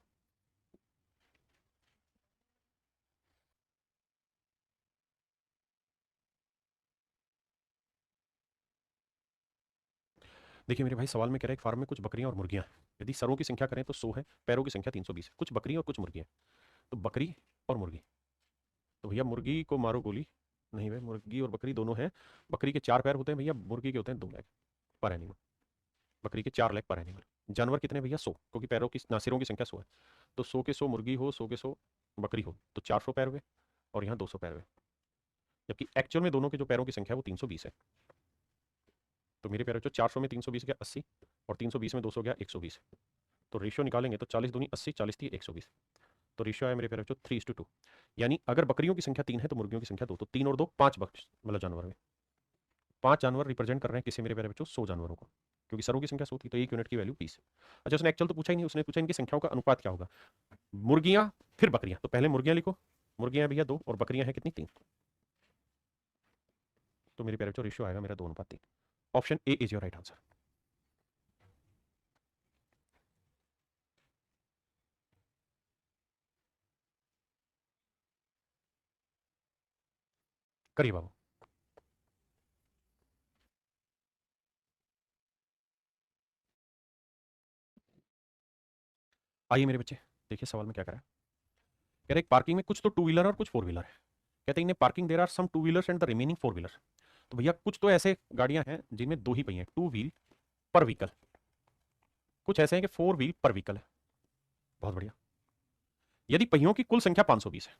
देखिए मेरे भाई सवाल में कह रहा है एक फार्म में कुछ बकरियां और मुर्गियां हैं। यदि सरों की संख्या करें तो 100 है, पैरों की संख्या 320 है। कुछ बकरी और कुछ मुर्गियां। तो बकरी और मुर्गी, तो भैया मुर्गी को मारो गोली। नहीं भाई, मुर्गी और बकरी दोनों हैं। बकरी के 4 पैर होते हैं भैया, मुर्गी के होते हैं 2 लेग पर एनिमल। बकरी के 4 लेग पर एनिमल। जानवर कितने भैया? 100, क्योंकि पैरों की सिरों की संख्या 100 है। तो 100 के 100 मुर्गी हो, 100 के 100 बकरी हो, तो 400 पैर हुए, और यहाँ 200 पैर हुए। जबकि एक्चुअल में दोनों के जो पैरों की संख्या है वो 320 है। तो मेरे पैरों 400 में 320 गया 80, और 320 में 200 गया 120। तो रेशियो निकालेंगे तो 40 दूनी 80, 40 थी 120। तो रेशियो आया मेरे प्यारे बच्चों 3:2। यानी अगर बकरियों की संख्या 3 है तो मुर्गियों की संख्या 2, तो 3 और 2 5 मतलब जानवर में 5 जानवर रिप्रेजेंट कर रहे हैं किसी मेरे प्यारे बच्चों 100 जानवरों को, क्योंकि सरों की संख्या 100 थी तो 1 यूनिट की वैल्यू 20। अच्छा उसने एक्चुअल तो पूछा ही नहीं, उसने पूछा इनकी संख्याओं का अनुपात क्या होगा। मुर्गियां फिर बकरियां, तो पहले मुर्गियां लिखो। मुर्गियां भैया 2 और बकरियां हैं कितनी? 3। तो मेरे प्यारे बच्चों रेशियो आएगा मेरा 2:3। Option A is your right answer. करिए बाबू। आइए मेरे बच्चे, देखिए सवाल में क्या करा है। कह रहे एक पार्किंग में कुछ तो 2 व्हीलर और कुछ 4 व्हीलर है। कहते हैं इन्हें parking there are some 2 wheelers and the remaining 4 wheeler. तो भैया कुछ तो ऐसे गाड़ियां हैं जिनमें 2 ही पहिए हैं, 2 व्हील पर व्हीकल। कुछ ऐसे हैं कि 4 व्हील पर व्हीकल है। बहुत बढ़िया। यदि पहियों की कुल संख्या 520 है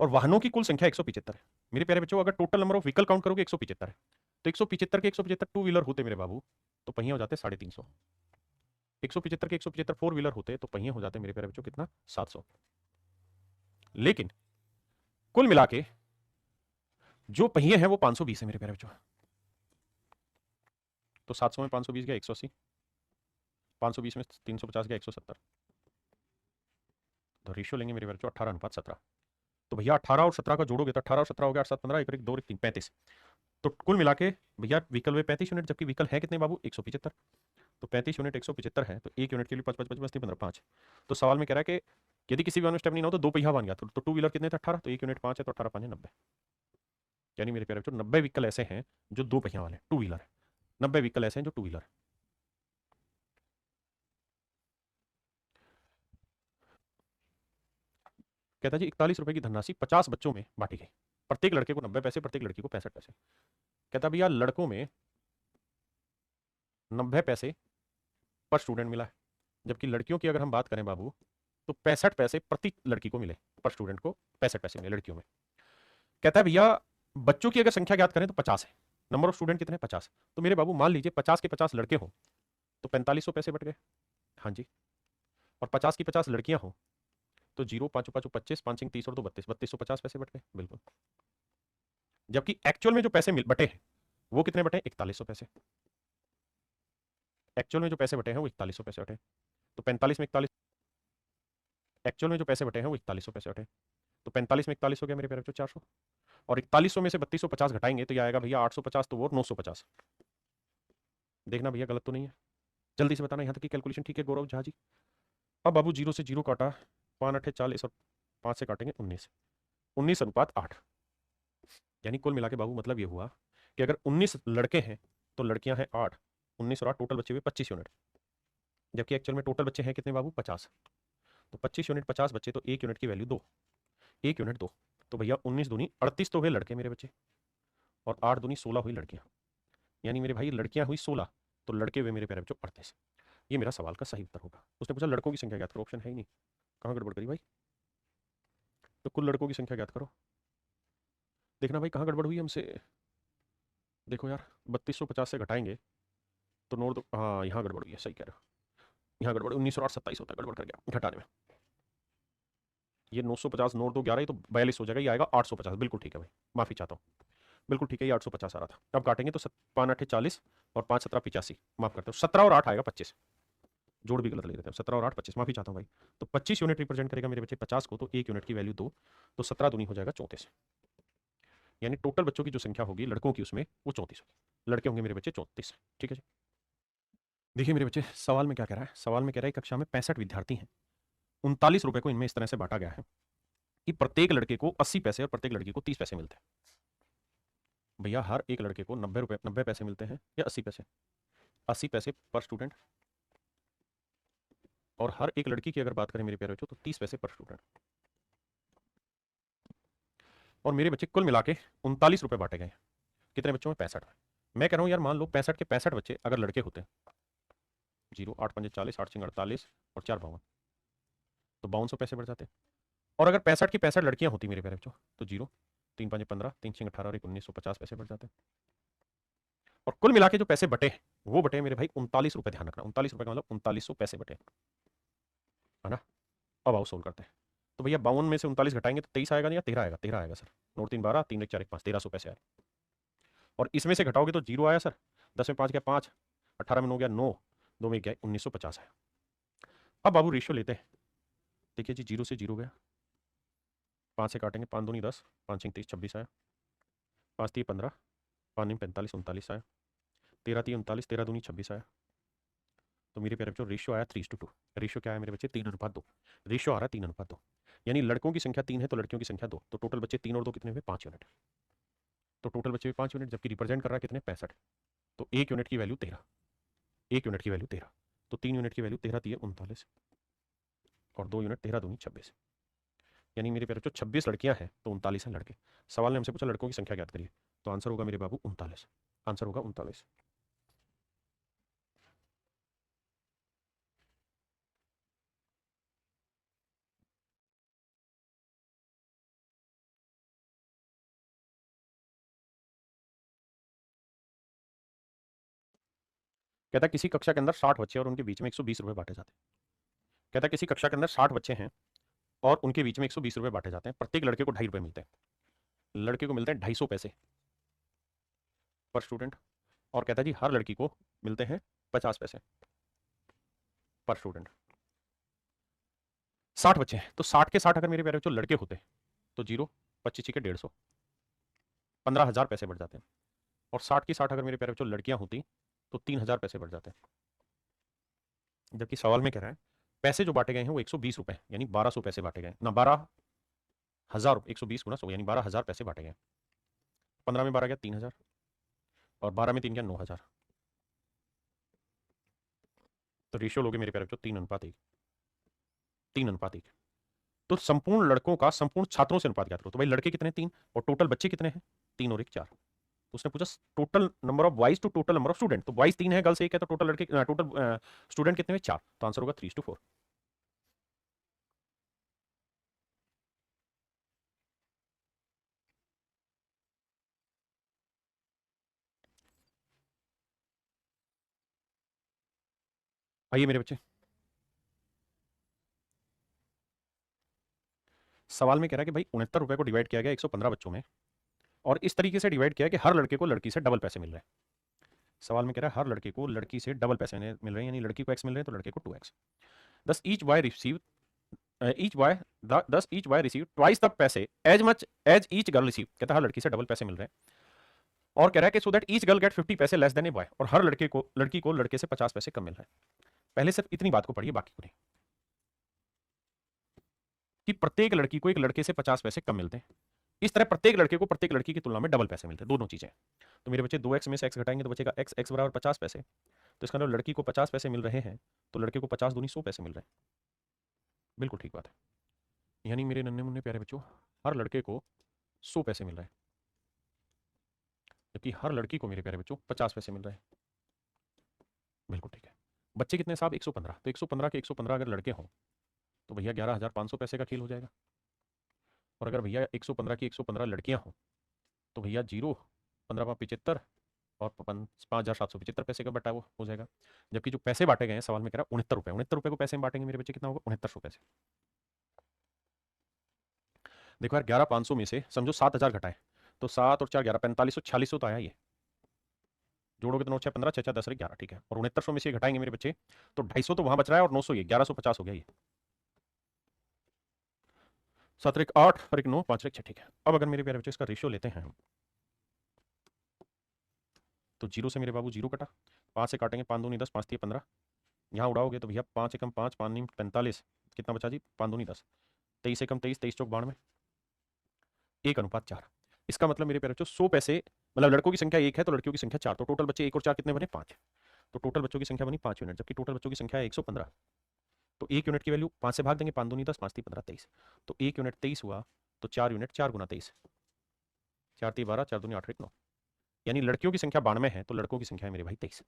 और वाहनों की कुल संख्या 175 है। मेरे प्यारे बच्चों अगर total number of vehicle count करोगे 175 है, तो 175 के 175 टू व्हीलर होते मेरे बाबू, तो पहिए हो जाते 350। 175 के 175 फोर व्हीलर होते तो पहिए हो जाते मेरे प्यारे बच्चों कितना? 700। लेकिन कुल मिला के जो पहिए हैं वो 520 है मेरे प्यारे बच्चों। तो 700 में 520 गया 180, 520 में 350 गया 170। तो रेशियो लेंगे मेरे प्यारे बच्चों 18:17। तो भैया 18 और 17 का जोड़ोगे तो 18 और 17 हो गया 8 7 15, 1 1 2 1 3 35। तो कुल मिला के भैया व्हीकल में 35 यूनिट, जबकि व्हीकल है कितने बाबू? 175। तो 35 यूनिट 175 है, तो 1 यूनिट के लिए 5 5 5 5 15 5। तो सवाल में कह रहा है कि यदि किसी भी स्टेप नहीं ना हो तो 2 पहिया बन गया, तो 2 व्हीलर कितने थे? 18। तो 1 यूनिट 5 है, तो 18 5 है 90। यानी मेरे प्यारे बच्चों 90 व्हीकल ऐसे हैं जो 2 पहिया वाले 2 व्हीलर है। 90 व्हीकल ऐसे हैं जो 2 व्हीलर है। कहता जी 41 रुपए की धनराशि 50 बच्चों में बांटी गई। प्रत्येक लड़के को 90 पैसे, प्रत्येक लड़की को 65 पैसे। कहता भैया लड़कों में 90 पैसे पर स्टूडेंट मिला है, जबकि लड़कियों की अगर हम बात करें बाबू तो 65 पैसे प्रति लड़की को मिले। पर स्टूडेंट को 65 पैसे मिले लड़कियों में। कहता है भैया बच्चों की अगर संख्या ज्ञात करें तो 50 है, नंबर ऑफ स्टूडेंट कितने? 50। तो मेरे बाबू मान लीजिए 50 के 50 लड़के हो तो 4500 पैसे बट गए। हाँ जी। और 50 की 50 लड़कियां हो तो 0 5 5 25 5 30 और 2 32, 3250 पैसे बट गए। बिल्कुल। जबकि एक्चुअल में जो पैसे बटे हैं वो कितने बटे? 4100 पैसे। एक्चुअल में जो पैसे बटे हैं वो 4100 पैसे बटे। तो 45 में 41, एक्चुअल में जो पैसे बटे हैं वो 4100 पैसे बटे। तो 45 में 41 हो गया मेरे प्यारे बच्चों 400। और 4100 में से 3250 घटाएंगे तो ये आएगा भैया 850, तो वो 950। देखना भैया गलत तो नहीं है, जल्दी से बताना। यहाँ तक की कैलकुलेशन ठीक है गौरव झा जी? अब बाबू 0 से 0 काटा, 5 8 40 और 5 से काटेंगे 19, 19:8। यानी कुल मिला के बाबू मतलब ये हुआ कि अगर 19 लड़के हैं तो लड़कियां हैं 8, 19 और 8 टोटल बच्चे हुए 25 यूनिट। जबकि एक्चुअल में टोटल बच्चे हैं कितने बाबू? 50। तो 25 यूनिट 50 बच्चे, तो 1 यूनिट की वैल्यू 2, 1 यूनिट 2। तो भैया 19 दूनी 38 तो हुए लड़के मेरे बच्चे, और 8 दूनी 16 हुई लड़कियां, यानी मेरे भाई लड़कियां हुई 16, तो लड़के हुए मेरे प्यारे बच्चों 38। ये मेरा सवाल का सही उत्तर होगा। उसने पूछा लड़कों की संख्या ज्ञात करो, ऑप्शन है ही नहीं, कहाँ गड़बड़ करी भाई? तो कुल लड़कों की संख्या ज्ञात करो। देखना भाई कहाँ गड़बड़ हुई हमसे। देखो यार 3250 से घटाएंगे तो नोट दो, हाँ यहाँ गड़बड़ हुई है, सही कह रहे हो, यहाँ गड़बड़ 1927 होता है, गड़बड़ कर गया घटाने में। ये 950 नोट दो 11, ये तो 42 हो जाएगा, ये आएगा 850। बिल्कुल ठीक है भाई, माफी चाहता हूँ, बिल्कुल ठीक है, ये 850 आ रहा था। अब काटेंगे तो 5 8 40 और 5 17 85, माफ करते हो 17 और 8 आएगा 25, जोड़ भी गलत ले लेते हैं, 17 और 8 25, माफी चाहता हूँ भाई। तो 25 यूनिट रिप्रेजेंट करेगा मेरे बच्चे 50 को, तो 1 यूनिट की वैल्यू 2, तो 17 दूनी हो जाएगा 34, यानी टोटल बच्चों की जो संख्या होगी लड़कों की उसमें वो 34 होगी, लड़के होंगे मेरे बच्चे 34। ठीक है जी। देखिए मेरे बच्चे सवाल में क्या कह रहा है, सवाल में कह रहा है कक्षा में 65 विद्यार्थी हैं, 39 रुपए को इनमें इस तरह से बांटा गया है कि प्रत्येक लड़के को 80 पैसे और प्रत्येक लड़की को 30 पैसे मिलते हैं। भैया हर एक लड़के को 90 पैसे मिलते हैं या 80 पैसे? 80 पैसे पर स्टूडेंट, और हर एक लड़की की अगर बात करें मेरे प्यारे बच्चों तो 30 पैसे पर स्टूडेंट। और मेरे बच्चे कुल मिला के 39 रुपए बांटे गए, कितने बच्चों में? 65। मैं कह रहा हूँ यार मान लो 65 के 65 बच्चे अगर लड़के होते, 0 8 5 40 8 6 48 और 4 52, तो 5200 पैसे बढ़ जाते। और अगर 65 की 65 लड़कियां होती मेरे प्यारे बच्चों तो 0 3 5 15 3 6 18 और 1950 पैसे बढ़ जाते। और कुल मिला के जो पैसे बटे वो बटे मेरे भाई 39 रुपए, ध्यान रखना 39 रुपए का मतलब 3900 पैसे बटे, है ना? अब आओ सोल्व करते हैं। तो भैया 52 में से 39 घटाएंगे तो 23 आएगा नहीं या 13 आएगा? 13 आएगा सर। नोट 3 12 3 1 4 1 5, 1300 पैसे आए। और इसमें से घटाओगे तो 0 आया सर, 10 में 5 गया 5, 18 में 9 गया 9, 2 में गया 1950 आया। अब बाबू रेशियो लेते हैं। देखिए जी 0 से 0 गया, 5 से काटेंगे, 5 दूनी 10, 5 6 30 26 आया, 5 3 15, 5 9 45 39 आया, 13 3 39, 13 दूनी 26 आया। तो मेरे प्यारे बच्चों रेशियो आया 3:2। रेशियो क्या है मेरे बच्चे? 3:2। रेशियो आ रहा है 3:2, यानी लड़कों की संख्या 3 है तो लड़कियों की संख्या 2, तो टोटल बच्चे 3 और 2 कितने हुए? 5 यूनिट। तो टोटल बच्चे हुए 5 यूनिट, जबकि रिप्रेजेंट कर रहा है कितने? 65। तो 1 यूनिट की वैल्यू 13, 1 यूनिट की वैल्यू 13, तो 3 यूनिट की वैल्यू 13 3 39 और 2 यूनिट 13 दूनी 26, यानी मेरे प्यारे बच्चों 26 लड़कियां हैं तो 39 हैं लड़के। सवाल ने हमसे पूछा लड़कों की संख्या ज्ञात करिए, तो आंसर होगा मेरे बाबू 39, आंसर होगा 39। कहता है किसी कक्षा के अंदर 60 बच्चे और उनके बीच में 120 रुपए बांटे जाते हैं। कहता है किसी कक्षा के अंदर 60 बच्चे हैं और उनके बीच में 120 रुपए बांटे जाते हैं, प्रत्येक लड़के को 2.5 रुपए मिलते हैं, लड़के को मिलते हैं 250 पैसे पर स्टूडेंट, और कहता है जी हर लड़की को मिलते हैं 50 पैसे पर स्टूडेंट। 60 बच्चे हैं तो 60 के 60 अगर मेरे प्यारे बच्चों लड़के होते तो 0 25 के 150, 15,000 पैसे बढ़ जाते हैं। और 60 की 60 अगर मेरे प्यारे बच्चों लड़कियां होती तो 3,000 पैसे बढ़ जाते हैं। जबकि सवाल में कह रहा है पैसे जो बांटे गए हैं वो 120 रुपए, यानी 1200 पैसे बांटे गए ना, 12,000, 120 गुना 100 यानी 12,000 पैसे बांटे गए। 15 में 12 गया 3,000 और 12 में 3 गया 9,000, तो रेशियो लोगे मेरे प्यारे बच्चों 3:1, 3:1। तो संपूर्ण लड़कों का संपूर्ण छात्रों से अनुपात ज्ञात करो। तो भाई लड़के कितने? 3, और टोटल बच्चे कितने हैं? 3 और 1 4। तो उसने पूछा total number of boys to total number of student, तो बॉयज 3 है गर्ल्स 1 है, तो टोटल लड़के टोटल स्टूडेंट कितने हुए? 4, तो आंसर होगा 3:4। आइए मेरे बच्चे, सवाल में कह रहा है कि भाई 69 रुपए को डिवाइड किया गया 115 बच्चों में, और इस तरीके से डिवाइड किया कि हर लड़के को लड़की से डबल पैसे मिल रहे हैं। सवाल में कह रहा है हर लड़के को लड़की से डबल पैसे मिल रहे हैं, यानी लड़की को x मिल रहे हैं तो लड़के को 2x। Thus each boy receive each boy thus each boy receive twice the पैसे as much as each girl receive. कहता है हर लड़की से डबल पैसे मिल रहे हैं, और कह रहा है कि so that each girl get 50 पैसे लेस देन ए बॉय, और हर लड़की को लड़के से 50 पैसे कम मिल रहे हैं। पहले सिर्फ इतनी बात को पढ़िए, बाकी को नहीं, कि प्रत्येक लड़की को एक लड़के से 50 पैसे कम मिलते हैं, इस तरह प्रत्येक लड़के को प्रत्येक लड़की की तुलना में डबल पैसे मिलते हैं, दोनों चीजें। तो मेरे बच्चे 2x में से x घटाएंगे तो बचेगा x, x बराबर 50 पैसे, तो इसका मतलब लड़की को 50 पैसे मिल रहे हैं तो लड़के को 50 दूनी 100 पैसे मिल रहे हैं। बिल्कुल ठीक बात है, यानी मेरे नन्हे मुन्ने प्यारे बच्चों हर लड़के को 100 पैसे मिल रहे हैं। जबकि हर लड़की को मेरे प्यारे बच्चों 50 पैसे मिल रहे हैं। बिल्कुल ठीक है। बच्चे कितने साहब? 115। तो 115 के 115 अगर लड़के हों तो भैया 11,500 पैसे का खेल हो जाएगा। और अगर भैया 115 की 115 लड़कियां हों तो भैया 0, 15 5 75 और 5,775 पैसे का बटा वो हो जाएगा। जबकि जो पैसे बांटे गए हैं सवाल में कह रहा है 69 रुपये। 69 रुपये को पैसे में बांटेंगे मेरे बच्चे, कितना होगा? 6900 पैसे। देखो यार 11,500 में से समझो 7,000 घटाए तो 7 और 4 11, 4500, 4600 तो आया ये। जोड़ोगे तो 9 6 15, 6 6 10 11, ठीक है। और 6900 में से घटाएंगे मेरे बच्चे तो 250 तो वहां बच रहा है और 900 ये 1150 हो गया ये। 7 1 8 और 1 9 5 1 6, ठीक है। अब अगर मेरे प्यारे बच्चे इसका रेशियो लेते हैं तो 0 से मेरे बाबू 0 कटा, 5 से काटेंगे 5 दूनी 10, 5 3 15, यहाँ उड़ाओगे तो भैया 5 एकम 5, 5 9 45, कितना बचा जी? 5 दूनी 10, 23 एकम 23, 23 चौक 92, 1:4। इसका मतलब मेरे प्यारे बच्चों 100 पैसे, मतलब लड़कों की संख्या 1 है तो लड़कियों की संख्या 4, तो टोटल बच्चे 1 और 4 कितने बने? 5। तो टोटल बच्चों की संख्या बनी 5 यूनिट, जबकि टोटल बच्चों की संख्या है 115। तो 1 यूनिट की वैल्यू 5 से भाग देंगे, 5 दूनी 10, 5 3 15 23, तो 1 यूनिट 23 हुआ, तो 4 यूनिट 4 गुना 23, 4 3 12, 4 दूनी 8 1 9, यानी लड़कियों की संख्या 92 है तो लड़कों की संख्या है मेरे भाई 23।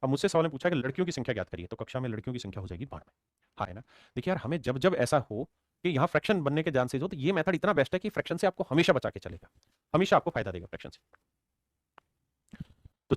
अब मुझसे सवाल ने पूछा कि लड़कियों की संख्या ज्ञात करिए, तो कक्षा में लड़कियों की संख्या हो जाएगी 92। हाँ है ना? देखिए यार हमें जब जब ऐसा हो कि यहाँ फ्रैक्शन बनने के चांसेस हो तो ये मेथड इतना बेस्ट है कि फ्रैक्शन से आपको हमेशा बचा के चलेगा, हमेशा आपको फायदा देगा फ्रैक्शन से।